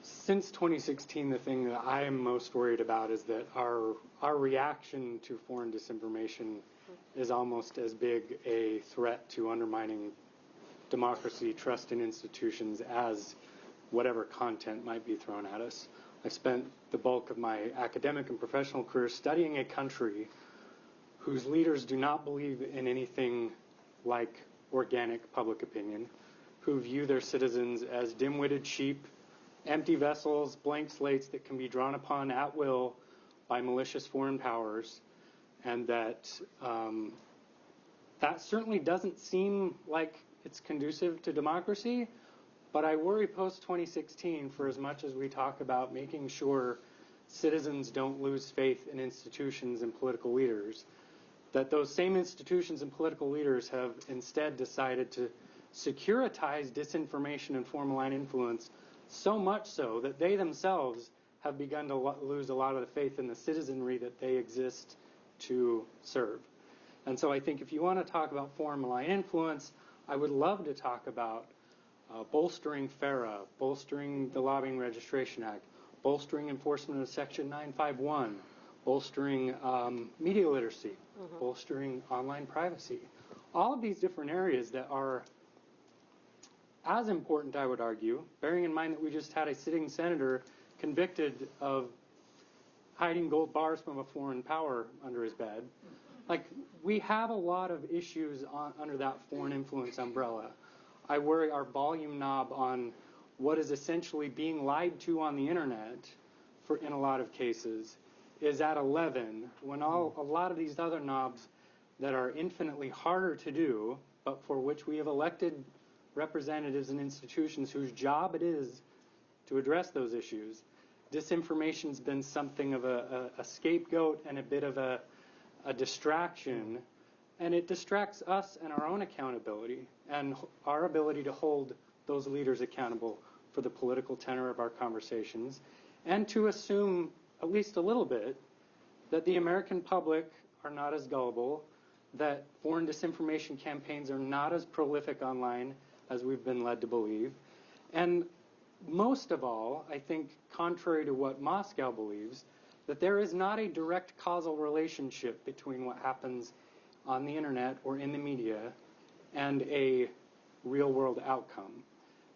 since 2016, the thing that I am most worried about is that our reaction to foreign disinformation is almost as big a threat to undermining democracy, trust in institutions, as whatever content might be thrown at us. I spent the bulk of my academic and professional career studying a country whose leaders do not believe in anything like organic public opinion, who view their citizens as dim-witted sheep, empty vessels, blank slates that can be drawn upon at will by malicious foreign powers, and that certainly doesn't seem like it's conducive to democracy. But I worry post-2016, for as much as we talk about making sure citizens don't lose faith in institutions and political leaders, that those same institutions and political leaders have instead decided to securitize disinformation and foreign malign influence, so much so that they themselves have begun to lose a lot of the faith in the citizenry that they exist to serve. And so I think if you want to talk about foreign malign influence, I would love to talk about bolstering FARA, bolstering the Lobbying Registration Act, bolstering enforcement of Section 951, bolstering media literacy, bolstering online privacy. All of these different areas that are as important, I would argue, bearing in mind that we just had a sitting senator convicted of hiding gold bars from a foreign power under his bed. Like, we have a lot of issues under that foreign influence umbrella. I worry our volume knob on what is essentially being lied to on the internet, in a lot of cases, is at 11, when a lot of these other knobs that are infinitely harder to do, but for which we have elected representatives and institutions whose job it is to address those issues. Disinformation's been something of a scapegoat and a bit of a distraction, and it distracts us and our own accountability and our ability to hold those leaders accountable for the political tenor of our conversations, and to assume, at least a little bit, that the American public are not as gullible, that foreign disinformation campaigns are not as prolific online as we've been led to believe. And most of all, I think, contrary to what Moscow believes, that there is not a direct causal relationship between what happens on the internet or in the media and a real-world outcome.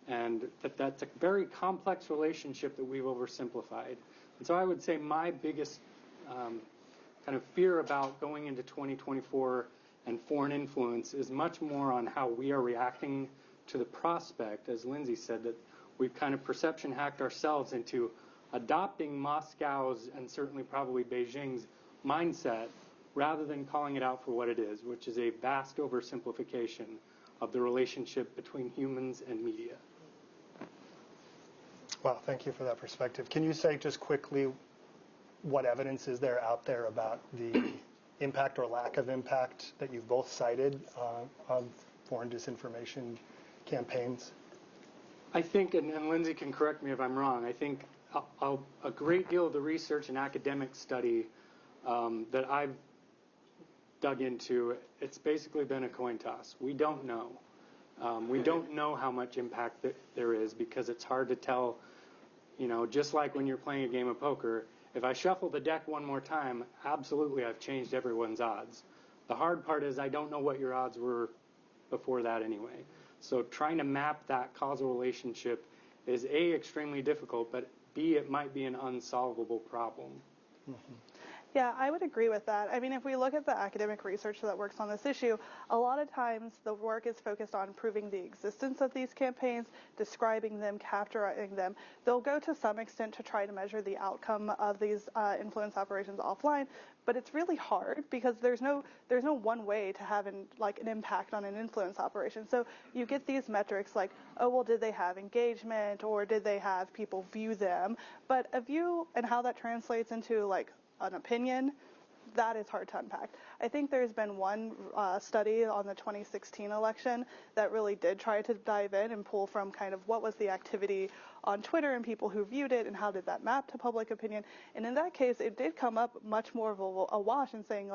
And that's a very complex relationship that we've oversimplified. And so I would say my biggest kind of fear about going into 2024 and foreign influence is much more on how we are reacting to the prospect, as Lindsay said, that we've kind of perception hacked ourselves into adopting Moscow's and certainly probably Beijing's mindset rather than calling it out for what it is, which is a vast oversimplification of the relationship between humans and media. Well, thank you for that perspective. Can you say just quickly what evidence is there out there about the impact or lack of impact that you've both cited on foreign disinformation campaigns? I think, and Lindsay can correct me if I'm wrong, I think a great deal of the research and academic study that I've dug into, it's basically been a coin toss. We don't know. We don't know how much impact there is because it's hard to tell, just like when you're playing a game of poker, if I shuffle the deck one more time, absolutely I've changed everyone's odds. The hard part is I don't know what your odds were before that anyway. So trying to map that causal relationship is A, extremely difficult, but B, it might be an unsolvable problem. Mm-hmm. Yeah, I would agree with that. I mean, if we look at the academic research that works on this issue, a lot of times the work is focused on proving the existence of these campaigns, describing them, capturing them. They'll go to some extent to try to measure the outcome of these influence operations offline, but it's really hard because there's no one way to have an impact on an influence operation. So you get these metrics like, oh, well, did they have engagement or did they have people view them? But a view and how that translates into an opinion, that is hard to unpack. I think there's been one study on the 2016 election that really did try to dive in and pull from kind of what was the activity on Twitter and people who viewed it and how did that map to public opinion. And in that case, it did come up much more of a wash in saying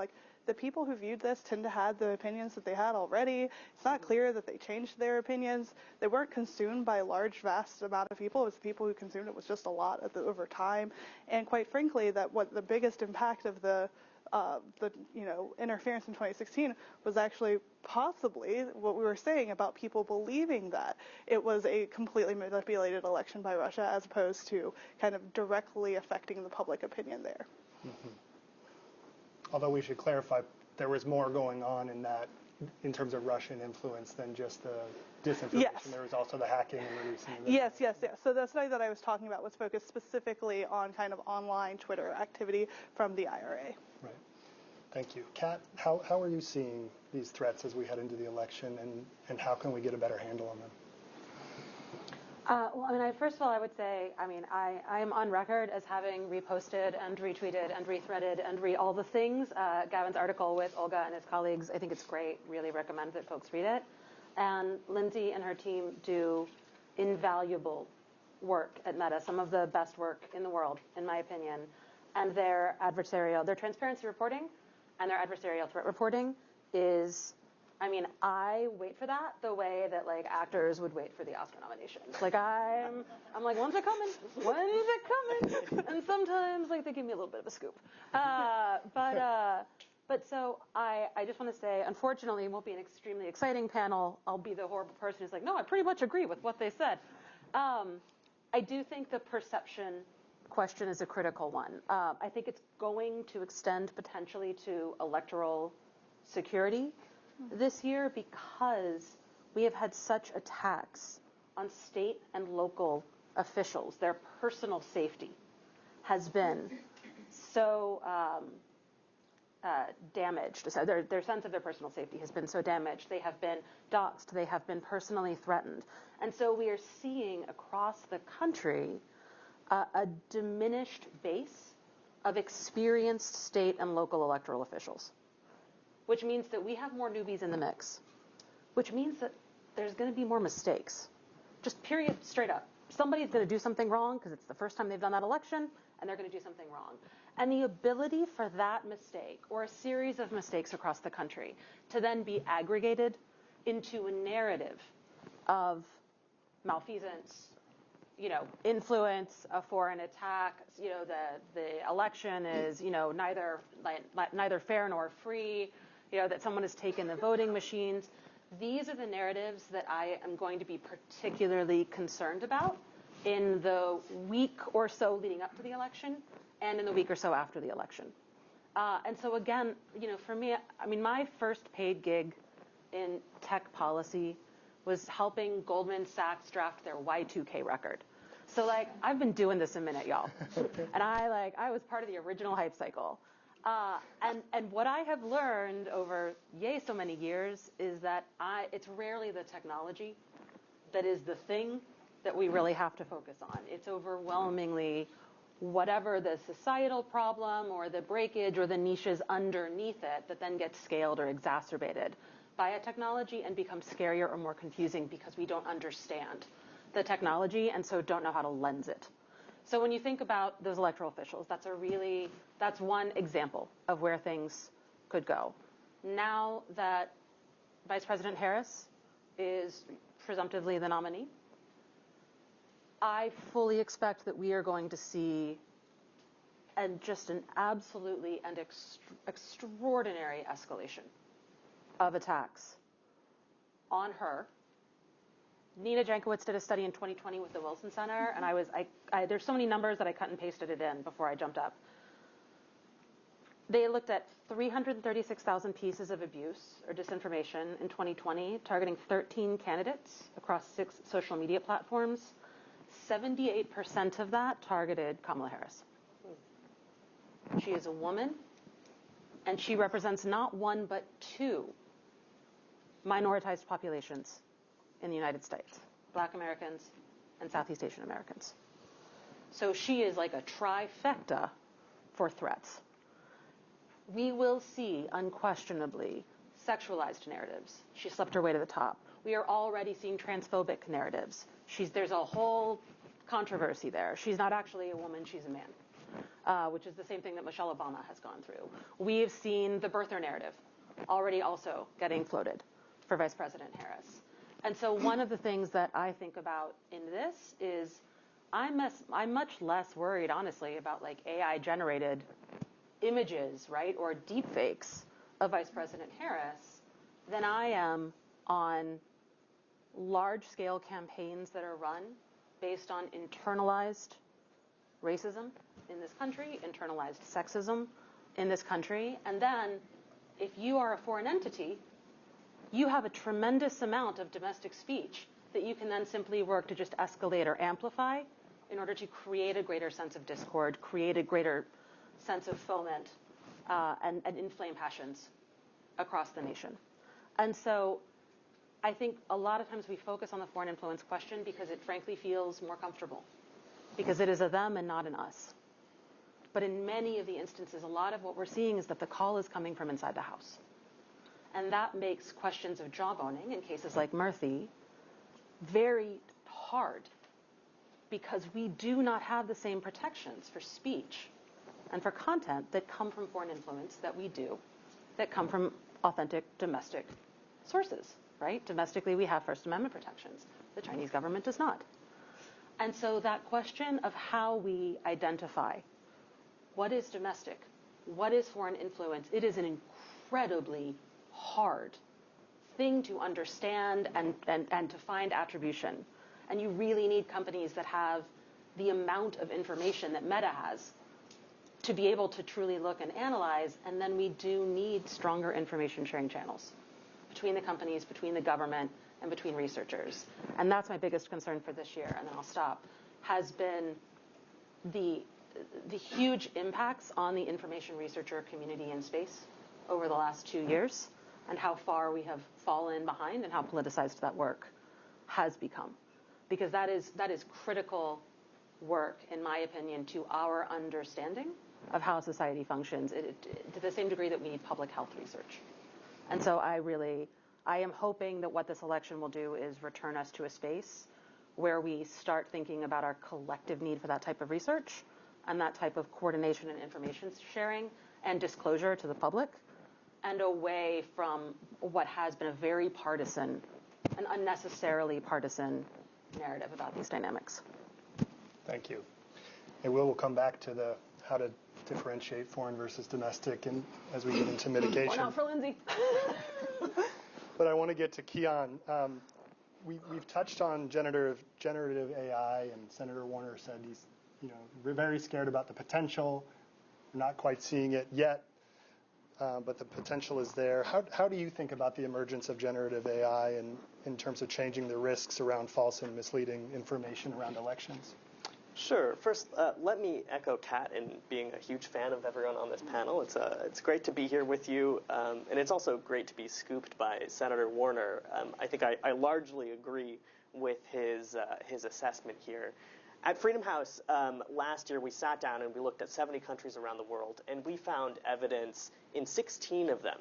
the people who viewed this tend to have the opinions that they had already. It's not clear that they changed their opinions. They weren't consumed by a vast amount of people. It was the people who consumed it was just a lot over time. And quite frankly, that what the biggest impact of the interference in 2016 was actually possibly what we were saying about people believing that it was a completely manipulated election by Russia as opposed to kind of directly affecting the public opinion there. Mm-hmm. Although we should clarify, there was more going on in terms of Russian influence than just the disinformation. Yes. There was also the hacking and releasing. Yes. So the study that I was talking about was focused specifically on kind of online Twitter activity from the IRA. Right. Thank you. Kat, how are you seeing these threats as we head into the election, and how can we get a better handle on them? First of all, I would say, I am on record as having reposted and retweeted and rethreaded and all the things. Gavin's article with Olga and his colleagues, I think it's great. Really recommend that folks read it. And Lindsay and her team do invaluable work at Meta, some of the best work in the world, in my opinion. And their transparency reporting and their adversarial threat reporting is I mean, I wait for that the way that like actors would wait for the Oscar nominations. Like I'm like, when's it coming? When's it coming? And sometimes like they give me a little bit of a scoop. But so I just want to say, unfortunately, it won't be an extremely exciting panel. I'll be the horrible person who's like, no, I pretty much agree with what they said. I do think the perception question is a critical one. I think it's going to extend potentially to electoral security this year because we have had such attacks on state and local officials. Their personal safety has been so damaged. So their sense of their personal safety has been so damaged. They have been doxxed. They have been personally threatened. And so we are seeing across the country a diminished base of experienced state and local electoral officials, which means that we have more newbies in the mix, which means that there's going to be more mistakes. Just period, straight up. Somebody's going to do something wrong because it's the first time they've done that election, and they're going to do something wrong. And the ability for that mistake, or a series of mistakes across the country, to then be aggregated into a narrative of malfeasance, influence, a foreign attack, the election is, neither fair nor free, that someone has taken the voting machines. These are the narratives that I am going to be particularly concerned about in the week or so leading up to the election and in the week or so after the election. And so again, for me, I mean, my first paid gig in tech policy was helping Goldman Sachs draft their Y2K record. So I've been doing this a minute, y'all. And I was part of the original hype cycle. And what I have learned over so many years is that it's rarely the technology that is the thing that we really have to focus on. It's overwhelmingly whatever the societal problem or the breakage or the niches underneath it that then gets scaled or exacerbated by a technology and becomes scarier or more confusing because we don't understand the technology and so don't know how to lens it. So when you think about those electoral officials, that's one example of where things could go. Now that Vice President Harris is presumptively the nominee, I fully expect that we are going to see just an absolutely and extraordinary escalation of attacks on her. Nina Jankowicz did a study in 2020 with the Wilson Center, and there's so many numbers that I cut and pasted it in before I jumped up. They looked at 336,000 pieces of abuse or disinformation in 2020, targeting 13 candidates across 6 social media platforms. 78% of that targeted Kamala Harris. She is a woman, and she represents not one but 2 minoritized populations in the United States, Black Americans and Southeast Asian Americans. So she is like a trifecta for threats. We will see, unquestionably, sexualized narratives. She slept her way to the top. We are already seeing transphobic narratives. There's a whole controversy there. She's not actually a woman, she's a man, which is the same thing that Michelle Obama has gone through. We've seen the birther narrative already also getting floated for Vice President Harris. And so one of the things that I think about in this is I'm much less worried, honestly, about AI-generated images, right, or deepfakes of Vice President Harris than I am on large-scale campaigns that are run based on internalized racism in this country, internalized sexism in this country, and then if you are a foreign entity, you have a tremendous amount of domestic speech that you can then simply work to just escalate or amplify in order to create a greater sense of discord, create a greater sense of foment, and inflame passions across the nation. And so I think a lot of times we focus on the foreign influence question because it frankly feels more comfortable, because it is a them and not an us. But in many of the instances, a lot of what we're seeing is that the call is coming from inside the house. And that makes questions of jawboning in cases like Murthy very hard because we do not have the same protections for speech and for content that come from foreign influence that we do, that come from authentic domestic sources, right? Domestically, we have First Amendment protections. The Chinese government does not. And so that question of how we identify what is domestic, what is foreign influence, it is an incredibly hard thing to understand and to find attribution. And you really need companies that have the amount of information that Meta has to be able to truly look and analyze. And then we do need stronger information sharing channels between the companies, between the government, and between researchers. And that's my biggest concern for this year, and then I'll stop, has been the huge impacts on the information researcher community in space over the last 2 years, and how far we have fallen behind and how politicized that work has become. Because that is critical work, in my opinion, to our understanding of how society functions, to the same degree that we need public health research. And so I am hoping that what this election will do is return us to a space where we start thinking about our collective need for that type of research and that type of coordination and information sharing and disclosure to the public, and away from what has been a very partisan, an unnecessarily partisan narrative about these dynamics. Thank you. And we'll come back to the how to differentiate foreign versus domestic and as we get into mitigation. Or not for Lindsay. But I want to get to Keon. We've touched on generative AI, and Senator Warner said he's very scared about the potential. We're not quite seeing it yet, but the potential is there. How do you think about the emergence of generative AI and in terms of changing the risks around false and misleading information around elections? Sure. First, let me echo Kat in being a huge fan of everyone on this panel. It's great to be here with you, and it's also great to be scooped by Senator Warner. I think I largely agree with his assessment here. At Freedom House last year, we sat down and we looked at 70 countries around the world, and we found evidence in 16 of them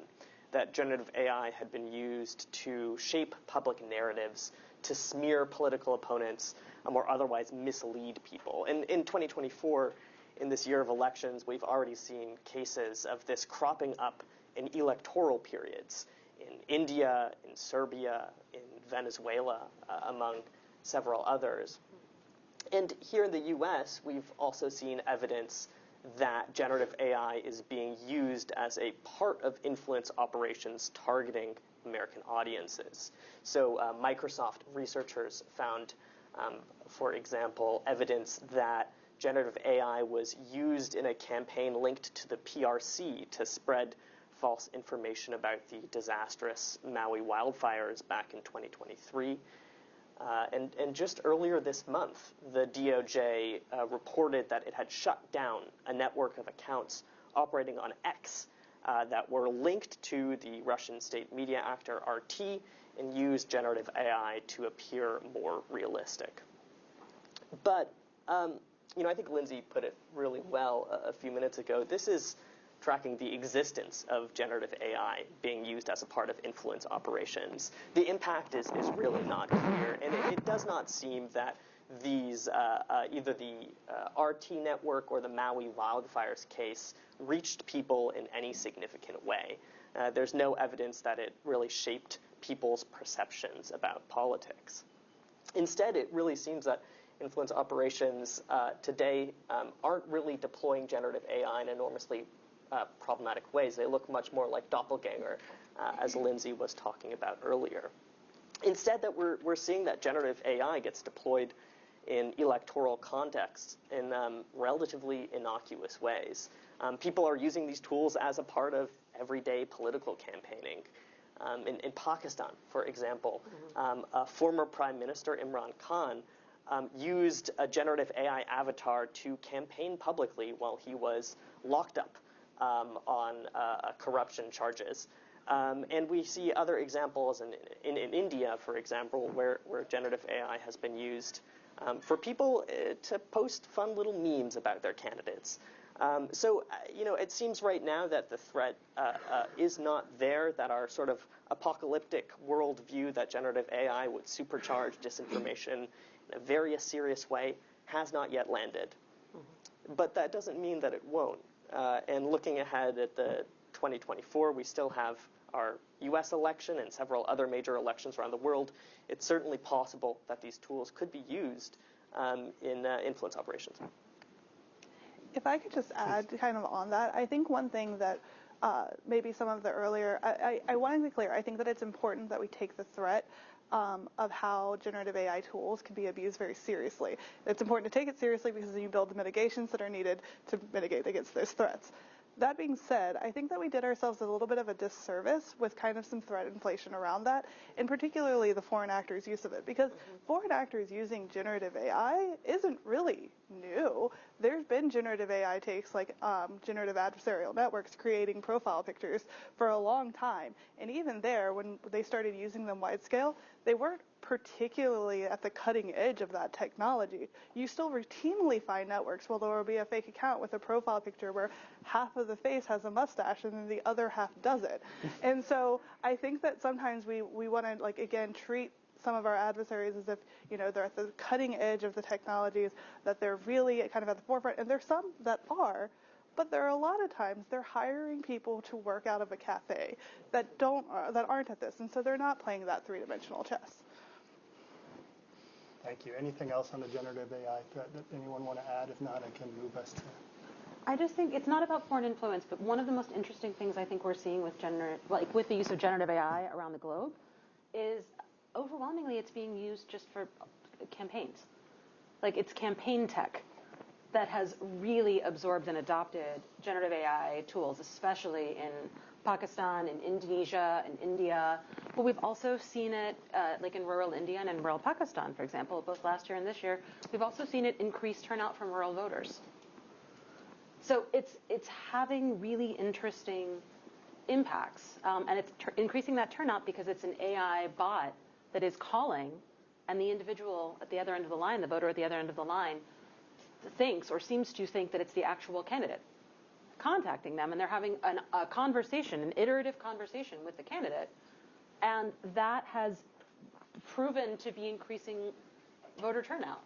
that generative AI had been used to shape public narratives, to smear political opponents, or otherwise mislead people. And in 2024, in this year of elections, we've already seen cases of this cropping up in electoral periods in India, in Serbia, in Venezuela, among several others. And here in the US, we've also seen evidence that generative AI is being used as a part of influence operations targeting American audiences. So Microsoft researchers found, for example, evidence that generative AI was used in a campaign linked to the PRC to spread false information about the disastrous Maui wildfires back in 2023. And just earlier this month, the DOJ reported that it had shut down a network of accounts operating on X that were linked to the Russian state media actor RT and used generative AI to appear more realistic. But, I think Lindsay put it really well a few minutes ago. This is tracking the existence of generative AI being used as a part of influence operations. The impact is really not clear, and it does not seem that these, either the RT network or the Maui wildfires case reached people in any significant way. There's no evidence that it really shaped people's perceptions about politics. Instead, it really seems that influence operations today aren't really deploying generative AI in enormously problematic ways. They look much more like doppelganger, as Lindsay was talking about earlier. Instead, that we're seeing that generative AI gets deployed in electoral contexts in relatively innocuous ways. People are using these tools as a part of everyday political campaigning. In Pakistan, for example, former Prime Minister Imran Khan used a generative AI avatar to campaign publicly while he was locked up on corruption charges. And we see other examples in India, for example, where generative AI has been used for people to post fun little memes about their candidates. So it seems right now that the threat is not there, that our sort of apocalyptic worldview that generative AI would supercharge disinformation in a very serious way has not yet landed. But that doesn't mean that it won't. And looking ahead at the 2024. We still have our U.S. election and several other major elections around the world. It's certainly possible that these tools could be used in influence operations. If I could just add kind of on that, I think one thing that maybe some of the earlier, I want to be clear, I think that it's important that we take the threat of how generative AI tools can be abused very seriously. It's important to take it seriously because then you build the mitigations that are needed to mitigate against those threats. That being said, I think that we did ourselves a little bit of a disservice with kind of some threat inflation around that, and particularly the foreign actors' use of it, because foreign actors using generative AI isn't really new. There's been generative AI takes like generative adversarial networks creating profile pictures for a long time, and even there, when they started using them wide scale, they weren't particularly at the cutting edge of that technology. You still routinely find networks where there will be a fake account with a profile picture where half of the face has a mustache and then the other half doesn't. And so I think that sometimes we want to, like, again, treat some of our adversaries as if, you know, they're at the cutting edge of the technologies, that they're really kind of at the forefront. And there's some that are, but there are a lot of times they're hiring people to work out of a cafe that aren't at this, and so they're not playing that three-dimensional chess. Thank you. Anything else on the generative AI threat that anyone want to add? If not, I can move us to. I just think it's not about foreign influence, but one of the most interesting things I think we're seeing with with the use of generative AI around the globe is overwhelmingly it's being used just for campaigns. Like, it's campaign tech that has really absorbed and adopted generative AI tools, especially in Pakistan, in Indonesia, in India. But we've also seen it like in rural India and in rural Pakistan, for example, both last year and this year. We've also seen it increase turnout from rural voters. So it's having really interesting impacts, and it's increasing that turnout because it's an AI bot that is calling, and the individual at the other end of the line, the voter at the other end of the line, thinks or seems to think that it's the actual candidate contacting them, and they're having a conversation, an iterative conversation with the candidate, and that has proven to be increasing voter turnout.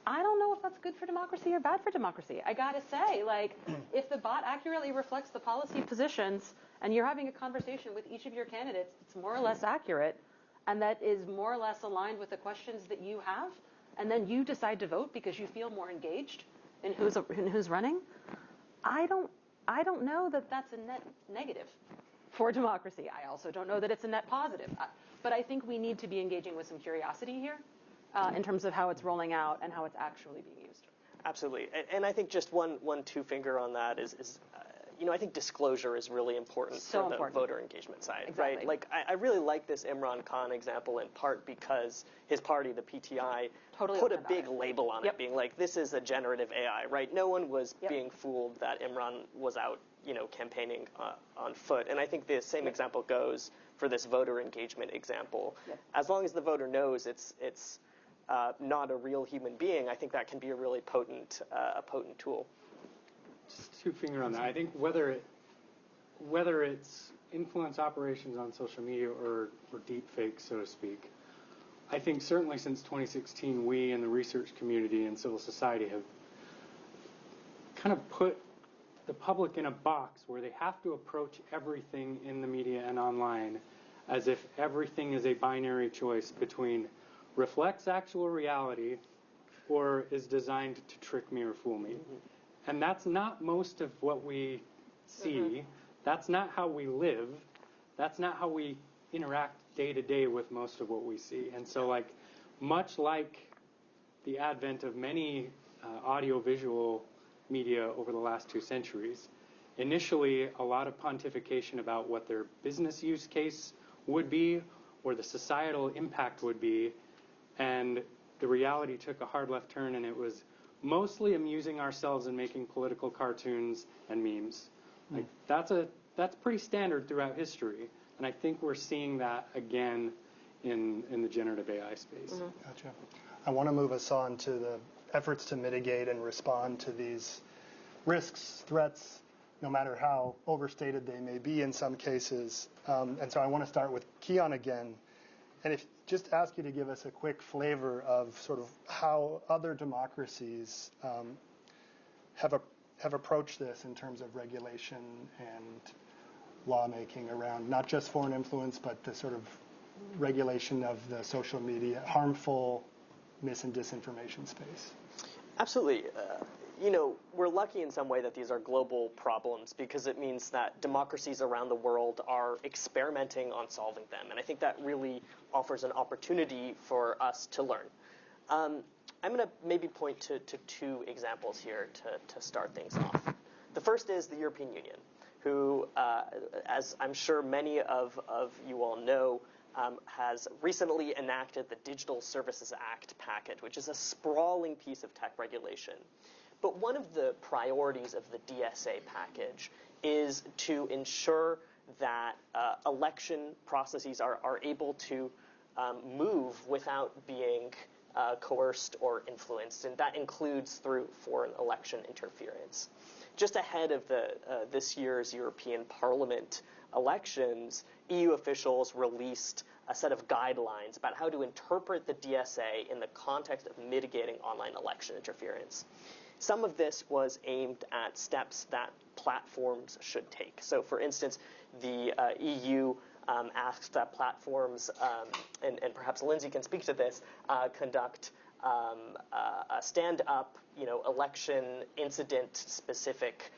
I don't know if that's good for democracy or bad for democracy. I gotta say, like, if the bot accurately reflects the policy positions and you're having a conversation with each of your candidates that's more or less accurate and that is more or less aligned with the questions that you have, and then you decide to vote because you feel more engaged in who's running, I don't know that that's a net negative for democracy. I also don't know that it's a net positive. But I think we need to be engaging with some curiosity here in terms of how it's rolling out and how it's actually being used. Absolutely. And I think just one two-finger on that is I think disclosure is really important for the voter engagement side, exactly. Right? Like, I really like this Imran Khan example in part because his party, the PTI, put a big label on it, being like, this is a generative AI, right? No one was being fooled that Imran was out, campaigning on foot. And I think the same example goes for this voter engagement example. As long as the voter knows it's not a real human being, I think that can be a really potent tool. Just two-finger on that. I think whether it's influence operations on social media or deep fakes, so to speak, I think certainly since 2016, we in the research community and civil society have kind of put the public in a box where they have to approach everything in the media and online as if everything is a binary choice between reflects actual reality or is designed to trick me or fool me. And that's not most of what we see. That's not how we live. That's not how we interact day to day with most of what we see. And so, like, much like the advent of many audio-visual media over the last 2 centuries, initially a lot of pontification about what their business use case would be or the societal impact would be, and the reality took a hard left turn, and it was mostly amusing ourselves and making political cartoons and memes. Like, that's pretty standard throughout history, and I think we're seeing that again in the generative AI space. Gotcha. I want to move us on to the efforts to mitigate and respond to these risks, threats, no matter how overstated they may be in some cases. And so I want to start with Keon again, and just ask you to give us a quick flavor of sort of how other democracies have approached this in terms of regulation and lawmaking around not just foreign influence, but the sort of regulation of the social media, harmful mis and disinformation space? Absolutely. We're lucky in some way that these are global problems because it means that democracies around the world are experimenting on solving them. And I think that really offers an opportunity for us to learn. I'm going to maybe point to two examples here to start things off. The first is the European Union, who, as I'm sure many of you all know, has recently enacted the Digital Services Act package, which is a sprawling piece of tech regulation. But one of the priorities of the DSA package is to ensure that election processes are able to move without being coerced or influenced, and that includes through foreign election interference. Just ahead of this year's European Parliament elections, EU officials released a set of guidelines about how to interpret the DSA in the context of mitigating online election interference. Some of this was aimed at steps that platforms should take. So, for instance, the EU asks that platforms, and perhaps Lindsay can speak to this, conduct stand-up, election incident-specific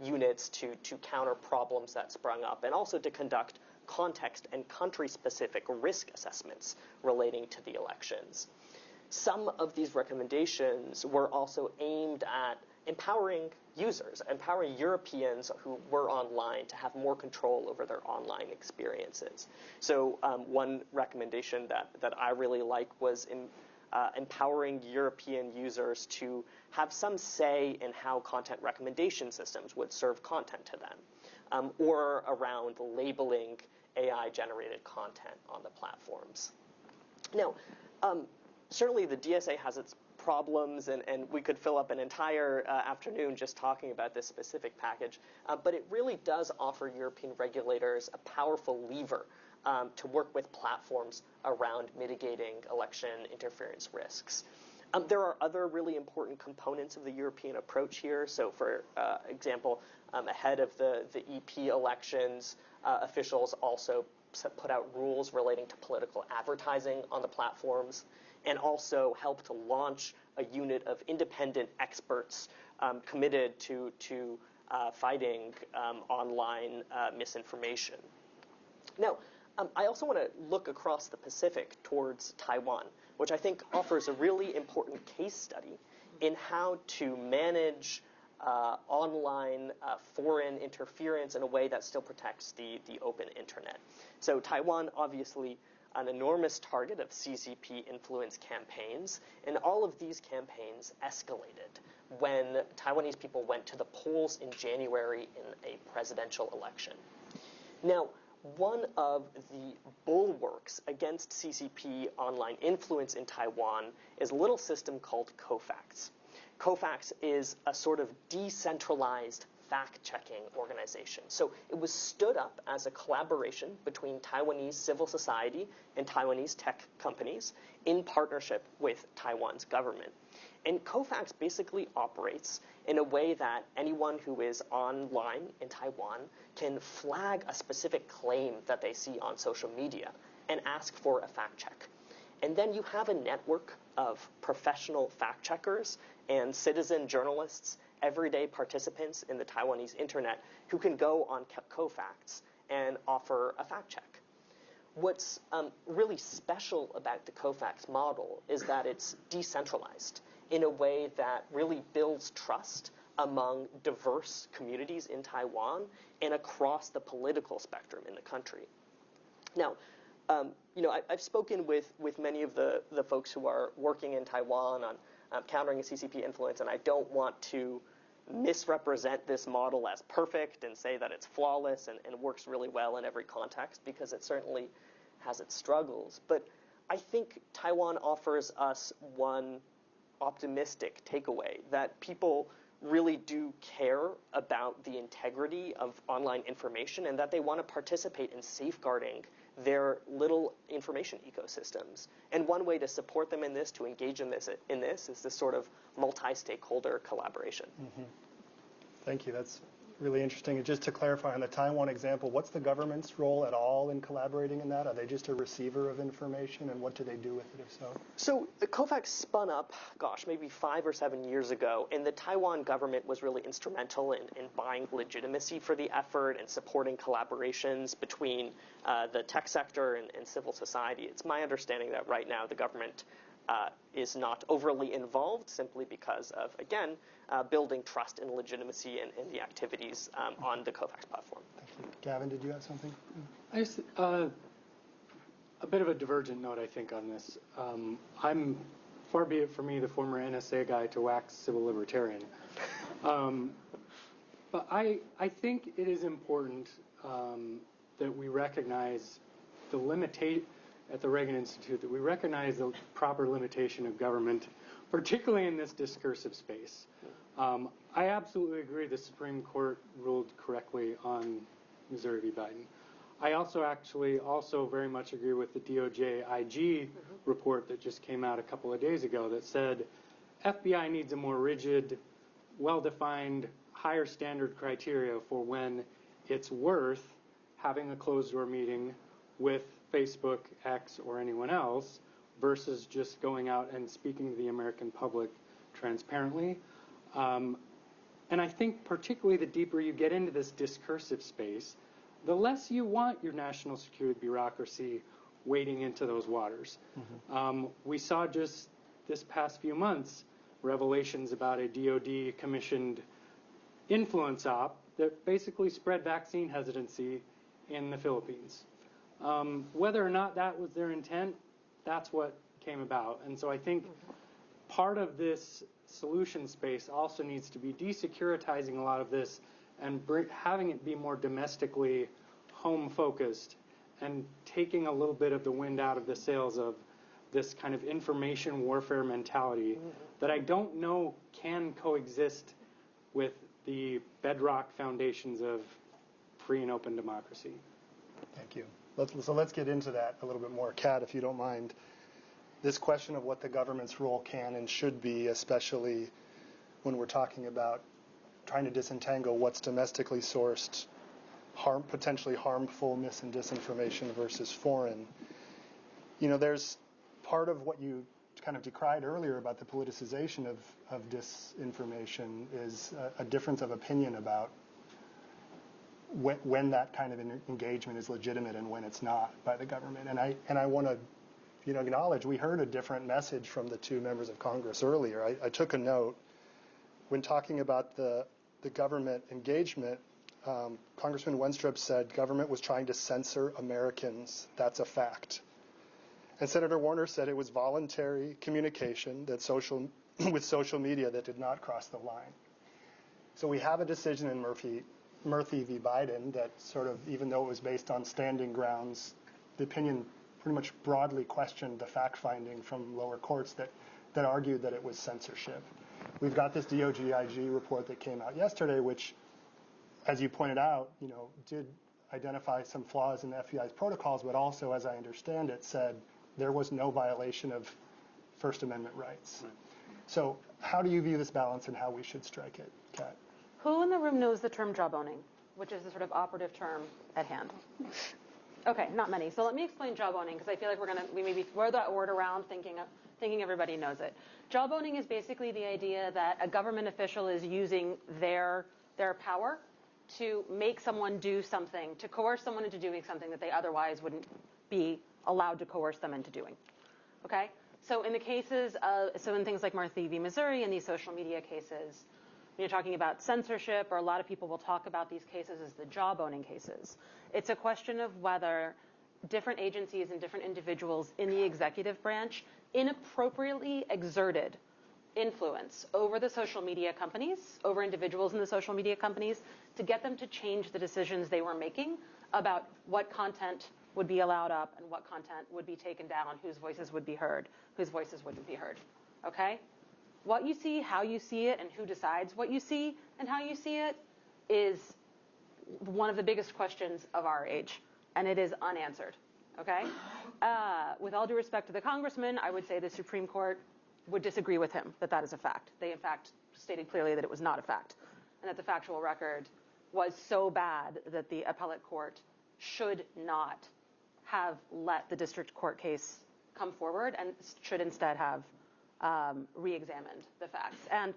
units to counter problems that sprung up, and also to conduct context and country-specific risk assessments relating to the elections. Some of these recommendations were also aimed at empowering users, empowering Europeans who were online to have more control over their online experiences. So one recommendation that I really like was empowering European users to have some say in how content recommendation systems would serve content to them, or around labeling AI-generated content on the platforms. Now, certainly the DSA has its problems, and we could fill up an entire afternoon just talking about this specific package, but it really does offer European regulators a powerful lever to work with platforms around mitigating election interference risks. There are other really important components of the European approach here. So, for example, ahead of the EP elections, officials also put out rules relating to political advertising on the platforms, and also helped to launch a unit of independent experts committed to fighting online misinformation. Now, I also want to look across the Pacific towards Taiwan, which I think offers a really important case study in how to manage online foreign interference in a way that still protects the open internet. So Taiwan, obviously, an enormous target of CCP influence campaigns, and all of these campaigns escalated when Taiwanese people went to the polls in January in a presidential election. Now, one of the bulwarks against CCP online influence in Taiwan is a little system called COFAX. COFAX is a sort of decentralized fact-checking organization. So it was stood up as a collaboration between Taiwanese civil society and Taiwanese tech companies in partnership with Taiwan's government. And COFAX basically operates in a way that anyone who is online in Taiwan can flag a specific claim that they see on social media and ask for a fact check. And then you have a network of professional fact checkers and citizen journalists, everyday participants in the Taiwanese internet who can go on COFAX and offer a fact check. What's really special about the COFAX model is that it's decentralized in a way that really builds trust among diverse communities in Taiwan and across the political spectrum in the country. Now, I've spoken with many of the folks who are working in Taiwan on countering CCP influence, and I don't want to misrepresent this model as perfect and say that it's flawless and works really well in every context, because it certainly has its struggles. But I think Taiwan offers us one optimistic takeaway, that people really do care about the integrity of online information and that they want to participate in safeguarding their little information ecosystems. And one way to support them in this, to engage in this is this sort of multi-stakeholder collaboration. Mm-hmm. Thank you. That's really interesting. And just to clarify on the Taiwan example, what's the government's role at all in collaborating in that? Are they just a receiver of information, and what do they do with it if so? So COVAX spun up, maybe 5 or 7 years ago, and the Taiwan government was really instrumental in buying legitimacy for the effort and supporting collaborations between the tech sector and civil society. It's my understanding that right now the government is not overly involved simply because of, again, building trust and legitimacy in the activities on the COVAX platform. Thank you. Gavin, did you have something? I just, a bit of a divergent note, I think, on this. I'm, far be it for me, the former NSA guy, to wax civil libertarian. But I think it is important that we recognize the limitation at the Reagan Institute, that we recognize the proper limitation of government, particularly in this discursive space. I absolutely agree the Supreme Court ruled correctly on Missouri v. Biden. I also very much agree with the DOJ IG report that just came out a couple of days ago that said FBI needs a more rigid, well-defined, higher standard criteria for when it's worth having a closed-door meeting with Facebook, X, or anyone else versus just going out and speaking to the American public transparently. And I think particularly the deeper you get into this discursive space, the less you want your national security bureaucracy wading into those waters. We saw just this past few months revelations about a DoD-commissioned influence op that basically spread vaccine hesitancy in the Philippines. Whether or not that was their intent, that's what came about. And so I think part of this solution space also needs to be desecuritizing a lot of this and having it be more domestically home-focused and taking a little bit of the wind out of the sails of this kind of information warfare mentality that I don't know can coexist with the bedrock foundations of free and open democracy. Thank you. So let's get into that a little bit more. Kat, if you don't mind, this question of what the government's role can and should be, especially when we're talking about trying to disentangle what's domestically sourced, potentially harmful mis and disinformation versus foreign. You know, there's part of what you kind of decried earlier about the politicization of disinformation is a difference of opinion about when that kind of engagement is legitimate and when it's not by the government. And I want to acknowledge we heard a different message from the two members of Congress earlier. I took a note when talking about the government engagement. Congressman Wenstrup said government was trying to censor Americans. That's a fact. And Senator Warner said it was voluntary communication that with social media that did not cross the line. So we have a decision in Murphy v. Biden that sort of, even though it was based on standing grounds, the opinion pretty much broadly questioned the fact-finding from lower courts that argued that it was censorship. We've got this DOJ-IG report that came out yesterday, which, as you pointed out, did identify some flaws in the FBI's protocols, but also, as I understand it, said there was no violation of First Amendment rights. Right. So how do you view this balance and how we should strike it, Kat? Who in the room knows the term job owning, which is the sort of operative term at hand? Okay, not many. So let me explain job owning, because I feel like we maybe throw that word around thinking everybody knows it. Job owning is basically the idea that a government official is using their power to make someone do something, to coerce someone into doing something that they otherwise wouldn't be allowed to coerce them into doing. Okay? So in the cases in things like Murphy v. Missouri and these social media cases, when you're talking about censorship, or a lot of people will talk about these cases as the job owning cases. It's a question of whether different agencies and different individuals in the executive branch inappropriately exerted influence over the social media companies, over individuals in the social media companies, to get them to change the decisions they were making about what content would be allowed up and what content would be taken down, whose voices would be heard, whose voices wouldn't be heard. Okay? What you see, how you see it, and who decides what you see and how you see it is one of the biggest questions of our age, and it is unanswered. Okay? With all due respect to the congressman, I would say the Supreme Court would disagree with him that is a fact. They, in fact, stated clearly that it was not a fact, and that the factual record was so bad that the appellate court should not have let the district court case come forward and should instead have re-examined the facts. And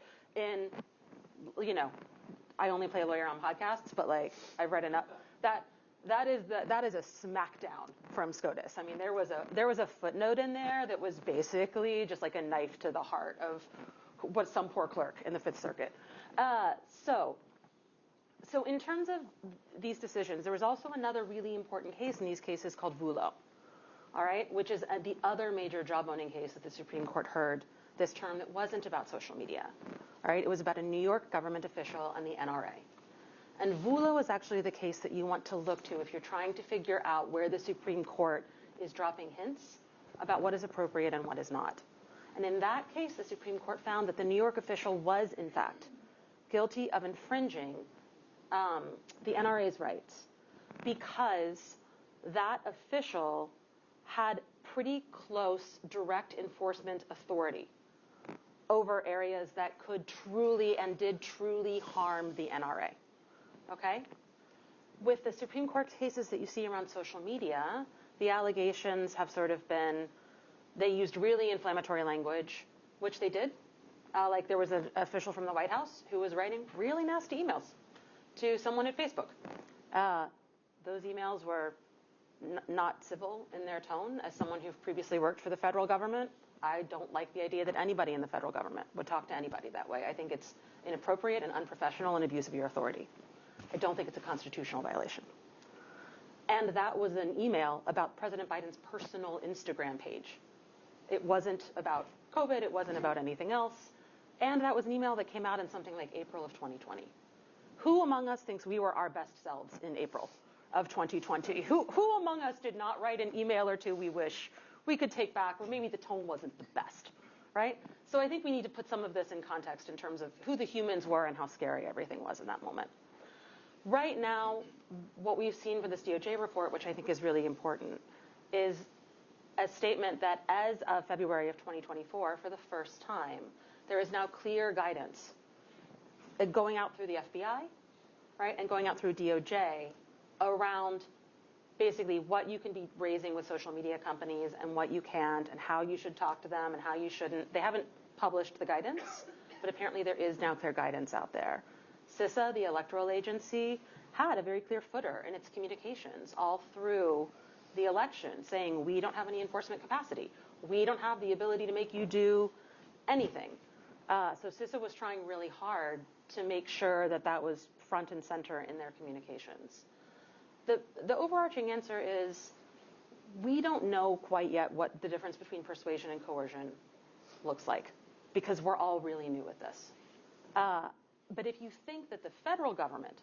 I only play a lawyer on podcasts, but like I've read enough that is a smackdown from SCOTUS. I mean, there was a footnote in there that was basically just like a knife to the heart of what some poor clerk in the Fifth Circuit. So in terms of these decisions, there was also another really important case in these cases called Vullo, all right, which is the other major job-owning case that the Supreme Court heard this term that wasn't about social media, all right? It was about a New York government official and the NRA. And Vullo is actually the case that you want to look to if you're trying to figure out where the Supreme Court is dropping hints about what is appropriate and what is not. And in that case, the Supreme Court found that the New York official was, in fact, guilty of infringing the NRA's rights because that official had pretty close direct enforcement authority over areas that could truly and did truly harm the NRA. Okay? With the Supreme Court cases that you see around social media, the allegations have sort of been, they used really inflammatory language, which they did. Like there was an official from the White House who was writing really nasty emails to someone at Facebook. Those emails were not civil in their tone. As someone who previously worked for the federal government, I don't like the idea that anybody in the federal government would talk to anybody that way. I think it's inappropriate and unprofessional and abuse of your authority. I don't think it's a constitutional violation. And that was an email about President Biden's personal Instagram page. It wasn't about COVID. It wasn't about anything else. And that was an email that came out in something like April of 2020. Who among us thinks we were our best selves in April of 2020? Who among us did not write an email or two we wish we could take back, or maybe the tone wasn't the best, right? So I think we need to put some of this in context in terms of who the humans were and how scary everything was in that moment. Right now, what we've seen for this DOJ report, which I think is really important, is a statement that as of February of 2024, for the first time, there is now clear guidance going out through the FBI, right, and going out through DOJ around basically what you can be raising with social media companies and what you can't and how you should talk to them and how you shouldn't. They haven't published the guidance, but apparently there is now clear guidance out there. CISA, the electoral agency, had a very clear footer in its communications all through the election saying we don't have any enforcement capacity. We don't have the ability to make you do anything. So CISA was trying really hard to make sure that that was front and center in their communications. The overarching answer is we don't know quite yet what the difference between persuasion and coercion looks like because we're all really new at this. But if you think that the federal government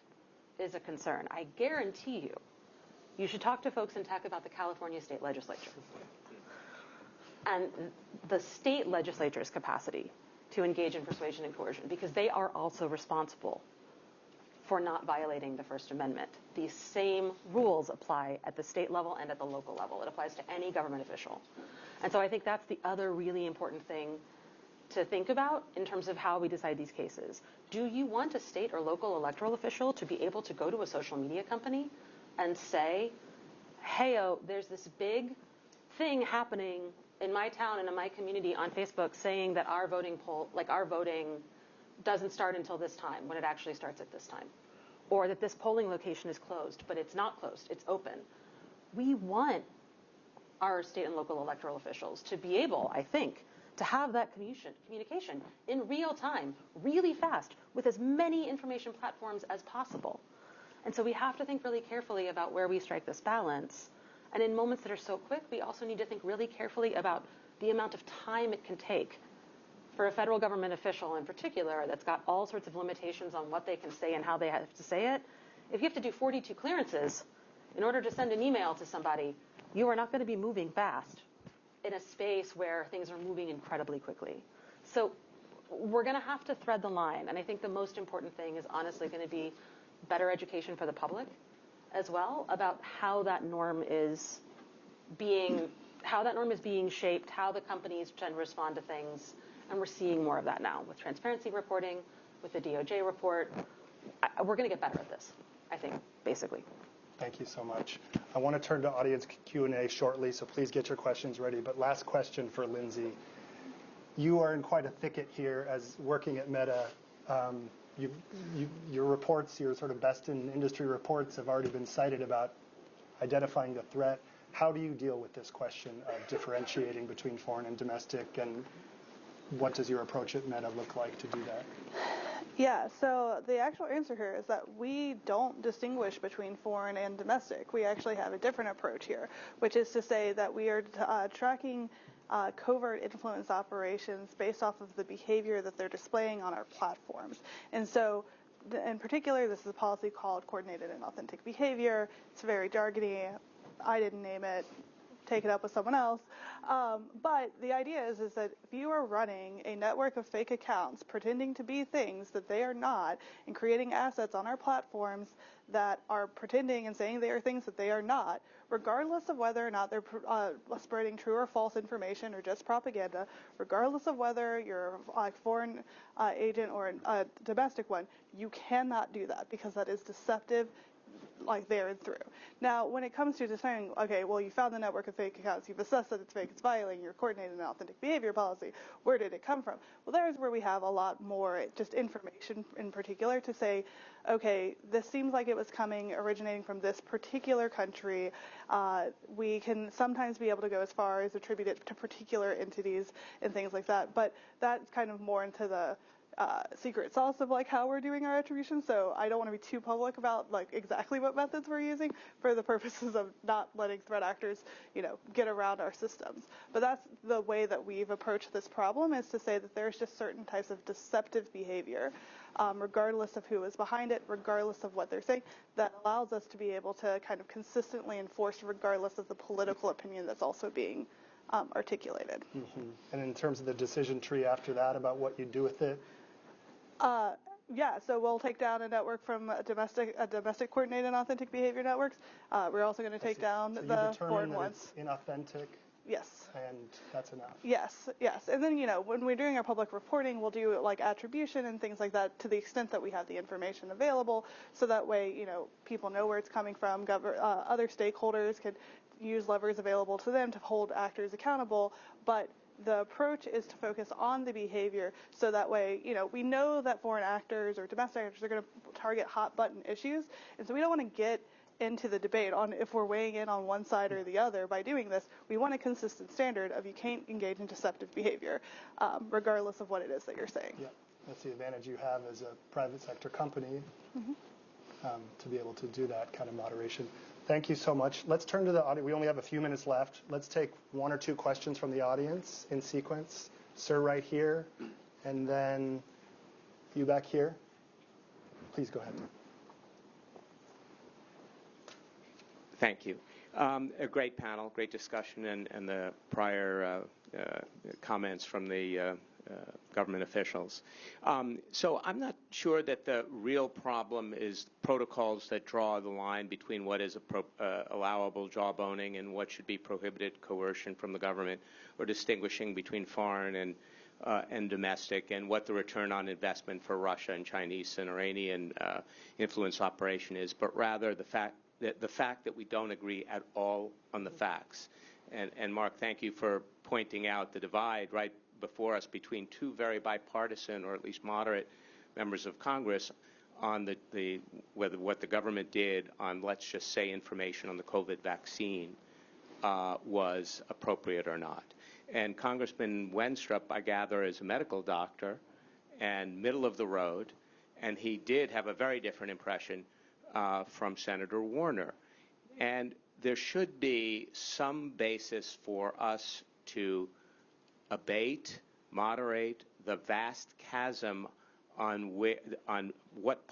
is a concern, I guarantee you should talk to folks in tech about the California state legislature and the state legislature's capacity to engage in persuasion and coercion because they are also responsible for not violating the First Amendment. These same rules apply at the state level and at the local level. It applies to any government official. And so I think that's the other really important thing to think about in terms of how we decide these cases. Do you want a state or local electoral official to be able to go to a social media company and say, hey, there's this big thing happening in my town and in my community on Facebook saying that our voting doesn't start until this time when it actually starts at this time, or that this polling location is closed, but it's not closed, it's open. We want our state and local electoral officials to be able, I think, to have that communication in real time, really fast, with as many information platforms as possible. And so we have to think really carefully about where we strike this balance. And in moments that are so quick, we also need to think really carefully about the amount of time it can take for a federal government official in particular that's got all sorts of limitations on what they can say and how they have to say it. If you have to do 42 clearances in order to send an email to somebody, you are not going to be moving fast in a space where things are moving incredibly quickly. So we're going to have to thread the line. And I think the most important thing is honestly going to be better education for the public as well about how that norm is being shaped, how the companies tend to respond to things. And we're seeing more of that now with transparency reporting, with the DOJ report, we're going to get better at this, I think, basically. Thank you so much. I want to turn to audience Q&A shortly, so please get your questions ready. But last question for Lindsay. You are in quite a thicket here as working at Meta. Your reports, your sort of best in industry reports have already been cited about identifying the threat. How do you deal with this question of differentiating between foreign and domestic, and what does your approach at Meta look like to do that? Yeah, so the actual answer here is that we don't distinguish between foreign and domestic. We actually have a different approach here, which is to say that we are tracking covert influence operations based off of the behavior that they're displaying on our platforms. And so, in particular, this is a policy called coordinated and authentic behavior. It's very jargony. I didn't name it. Take it up with someone else. But the idea is that if you are running a network of fake accounts pretending to be things that they are not, and creating assets on our platforms that are pretending and saying they are things that they are not, regardless of whether or not they're spreading true or false information or just propaganda, regardless of whether you're a foreign agent or a domestic one, you cannot do that because that is deceptive, like there and through. Now, when it comes to just saying, okay, well, you found the network of fake accounts, you've assessed that it's fake, it's violating your coordinated and authentic behavior policy, where did it come from? Well, there's where we have a lot more just information in particular to say, okay, this seems like it was originating from this particular country. We can sometimes be able to go as far as attribute it to particular entities and things like that, but that's kind of more into the secret sauce of like how we're doing our attribution, so I don't want to be too public about like exactly what methods we're using for the purposes of not letting threat actors, get around our systems. But that's the way that we've approached this problem, is to say that there's just certain types of deceptive behavior, regardless of who is behind it, regardless of what they're saying, that allows us to be able to kind of consistently enforce regardless of the political opinion that's also being articulated. Mm-hmm. And in terms of the decision tree after that about what you do with it? Yeah, so we'll take down a network from domestic coordinated and authentic behavior networks. We're also going to take down the foreign ones. It's inauthentic. Yes. And that's enough. Yes. And then, when we're doing our public reporting, we'll do like attribution and things like that to the extent that we have the information available. So that way, people know where it's coming from. Other stakeholders could use levers available to them to hold actors accountable. But the approach is to focus on the behavior, so that way, we know that foreign actors or domestic actors are going to target hot button issues, and so we don't want to get into the debate on if we're weighing in on one side or the other by doing this. We want a consistent standard of you can't engage in deceptive behavior, regardless of what it is that you're saying. Yeah, that's the advantage you have as a private sector company, to be able to do that kind of moderation. Thank you so much. Let's turn to the audience. We only have a few minutes left. Let's take one or two questions from the audience in sequence. Sir, right here, and then you back here. Please go ahead. Thank you. A great panel, great discussion, and the prior comments from the government officials. So I'm not sure that the real problem is protocols that draw the line between what is allowable jawboning and what should be prohibited coercion from the government, or distinguishing between foreign and domestic, and what the return on investment for Russia and Chinese and Iranian influence operation is, but rather the fact that we don't agree at all on the facts. And Mark, thank you for pointing out the divide right before us between two very bipartisan, or at least moderate, members of Congress on whether what the government did on, let's just say, information on the COVID vaccine was appropriate or not. And Congressman Wenstrup, I gather, is a medical doctor and middle of the road, and he did have a very different impression from Senator Warner. And there should be some basis for us to abate, moderate the vast chasm on what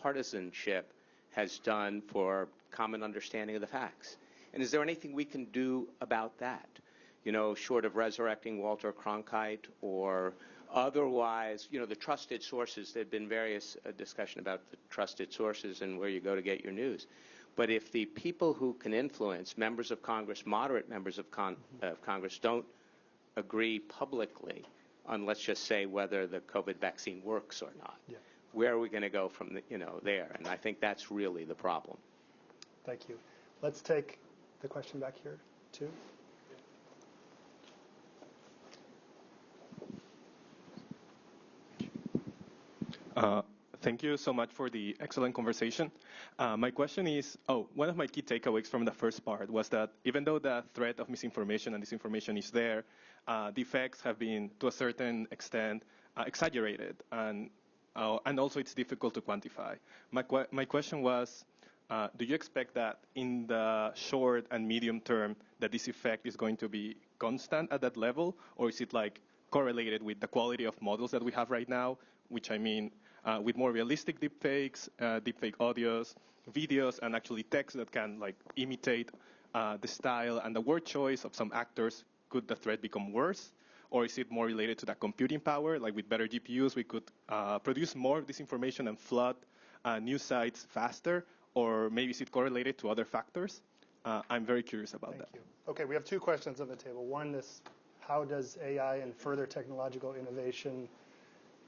partisanship has done for common understanding of the facts. And is there anything we can do about that? Short of resurrecting Walter Cronkite or otherwise, the trusted sources. There had been various discussion about the trusted sources and where you go to get your news. But if the people who can influence, members of Congress, moderate members of Congress, don't agree publicly on, let's just say, whether the COVID vaccine works or not, where are we going to go from there? And I think that's really the problem. Thank you. Let's take the question back here, too. Thank you so much for the excellent conversation. My question is, one of my key takeaways from the first part was that even though the threat of misinformation and disinformation is there, the effects have been, to a certain extent, exaggerated, and also it's difficult to quantify. My question was, do you expect that in the short and medium term that this effect is going to be constant at that level, or is it like correlated with the quality of models that we have right now, which I mean with more realistic deepfakes, deepfake audios, videos, and actually text that can like imitate the style and the word choice of some actors? Could the threat become worse? Or is it more related to the computing power? Like with better GPUs, we could produce more disinformation and flood news sites faster? Or maybe is it correlated to other factors? I'm very curious about that. Thank you. Okay, we have two questions on the table. One is, how does AI and further technological innovation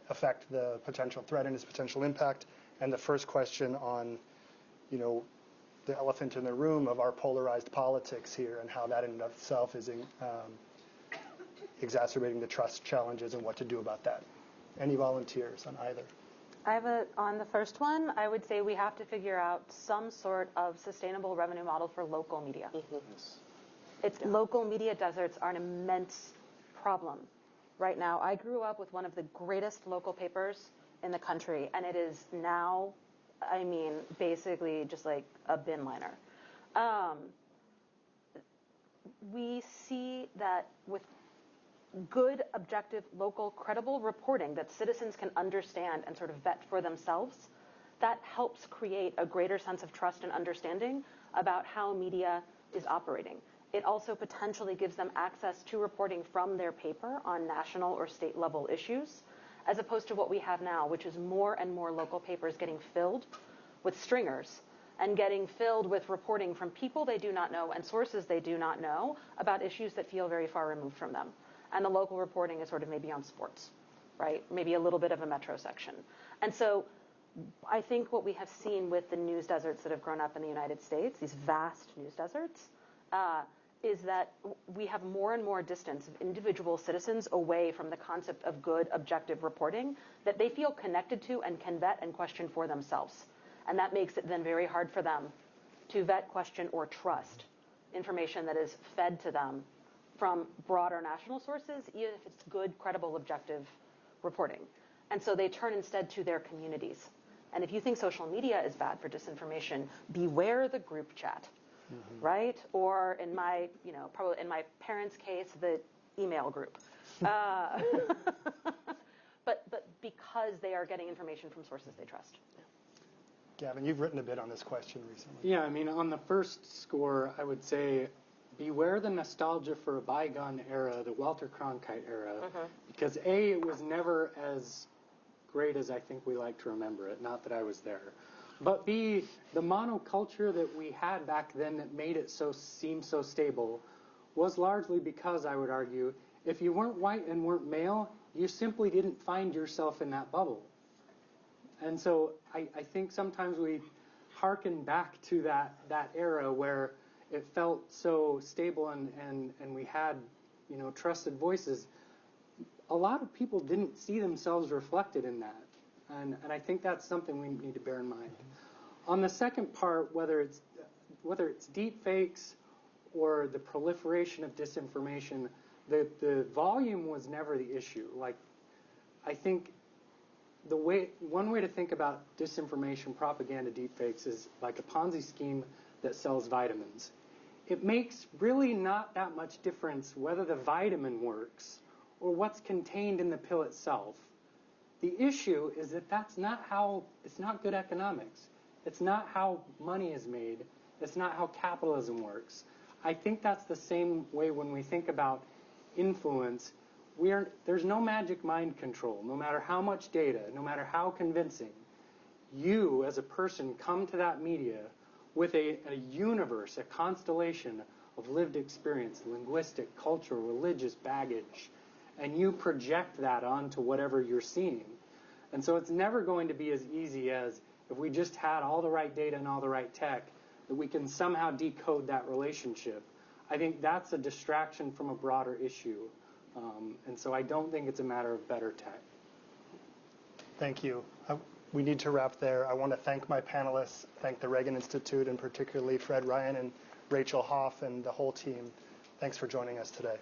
affect the potential threat and its potential impact? And the first question on, the elephant in the room of our polarized politics here and how that in and of itself is exacerbating the trust challenges and what to do about that. Any volunteers on either? On the first one, I would say we have to figure out some sort of sustainable revenue model for local media. Local media deserts are an immense problem right now. I grew up with one of the greatest local papers in the country, and it is now, basically just like a bin liner. We see that with good, objective, local, credible reporting that citizens can understand and sort of vet for themselves, that helps create a greater sense of trust and understanding about how media is operating. It also potentially gives them access to reporting from their paper on national or state level issues, as opposed to what we have now, which is more and more local papers getting filled with stringers and getting filled with reporting from people they do not know and sources they do not know about issues that feel very far removed from them. And the local reporting is sort of maybe on sports, right? Maybe a little bit of a metro section. And so I think what we have seen with the news deserts that have grown up in the United States, these vast news deserts, is that we have more and more distance of individual citizens away from the concept of good, objective reporting that they feel connected to and can vet and question for themselves. And that makes it then very hard for them to vet, question, or trust information that is fed to them from broader national sources, even if it's good, credible, objective reporting. And so they turn instead to their communities. And if you think social media is bad for disinformation, beware the group chat, right? Or in my, probably in my parents' case, the email group. But because they are getting information from sources they trust. Gavin, you've written a bit on this question recently. Yeah, on the first score, I would say beware the nostalgia for a bygone era, the Walter Cronkite era, because A, it was never as great as I think we like to remember it, not that I was there. But B, the monoculture that we had back then that made it seem so stable was largely because, I would argue, if you weren't white and weren't male, you simply didn't find yourself in that bubble. And so I think sometimes we hearken back to that era where it felt so stable and we had, trusted voices. A lot of people didn't see themselves reflected in that. And I think that's something we need to bear in mind. On the second part, whether it's deep fakes or the proliferation of disinformation, the volume was never the issue. I think one way to think about disinformation, propaganda, deepfakes is like a Ponzi scheme that sells vitamins. It makes really not that much difference whether the vitamin works or what's contained in the pill itself. The issue is that it's not good economics. It's not how money is made. It's not how capitalism works. I think that's the same way when we think about influence. There's no magic mind control, no matter how much data, no matter how convincing. You, as a person, come to that media with a universe, a constellation of lived experience, linguistic, cultural, religious baggage, and you project that onto whatever you're seeing. And so it's never going to be as easy as if we just had all the right data and all the right tech, that we can somehow decode that relationship. I think that's a distraction from a broader issue. And so I don't think it's a matter of better tech. Thank you. We need to wrap there. I want to thank my panelists, thank the Reagan Institute, and particularly Fred Ryan and Rachel Hoff and the whole team. Thanks for joining us today.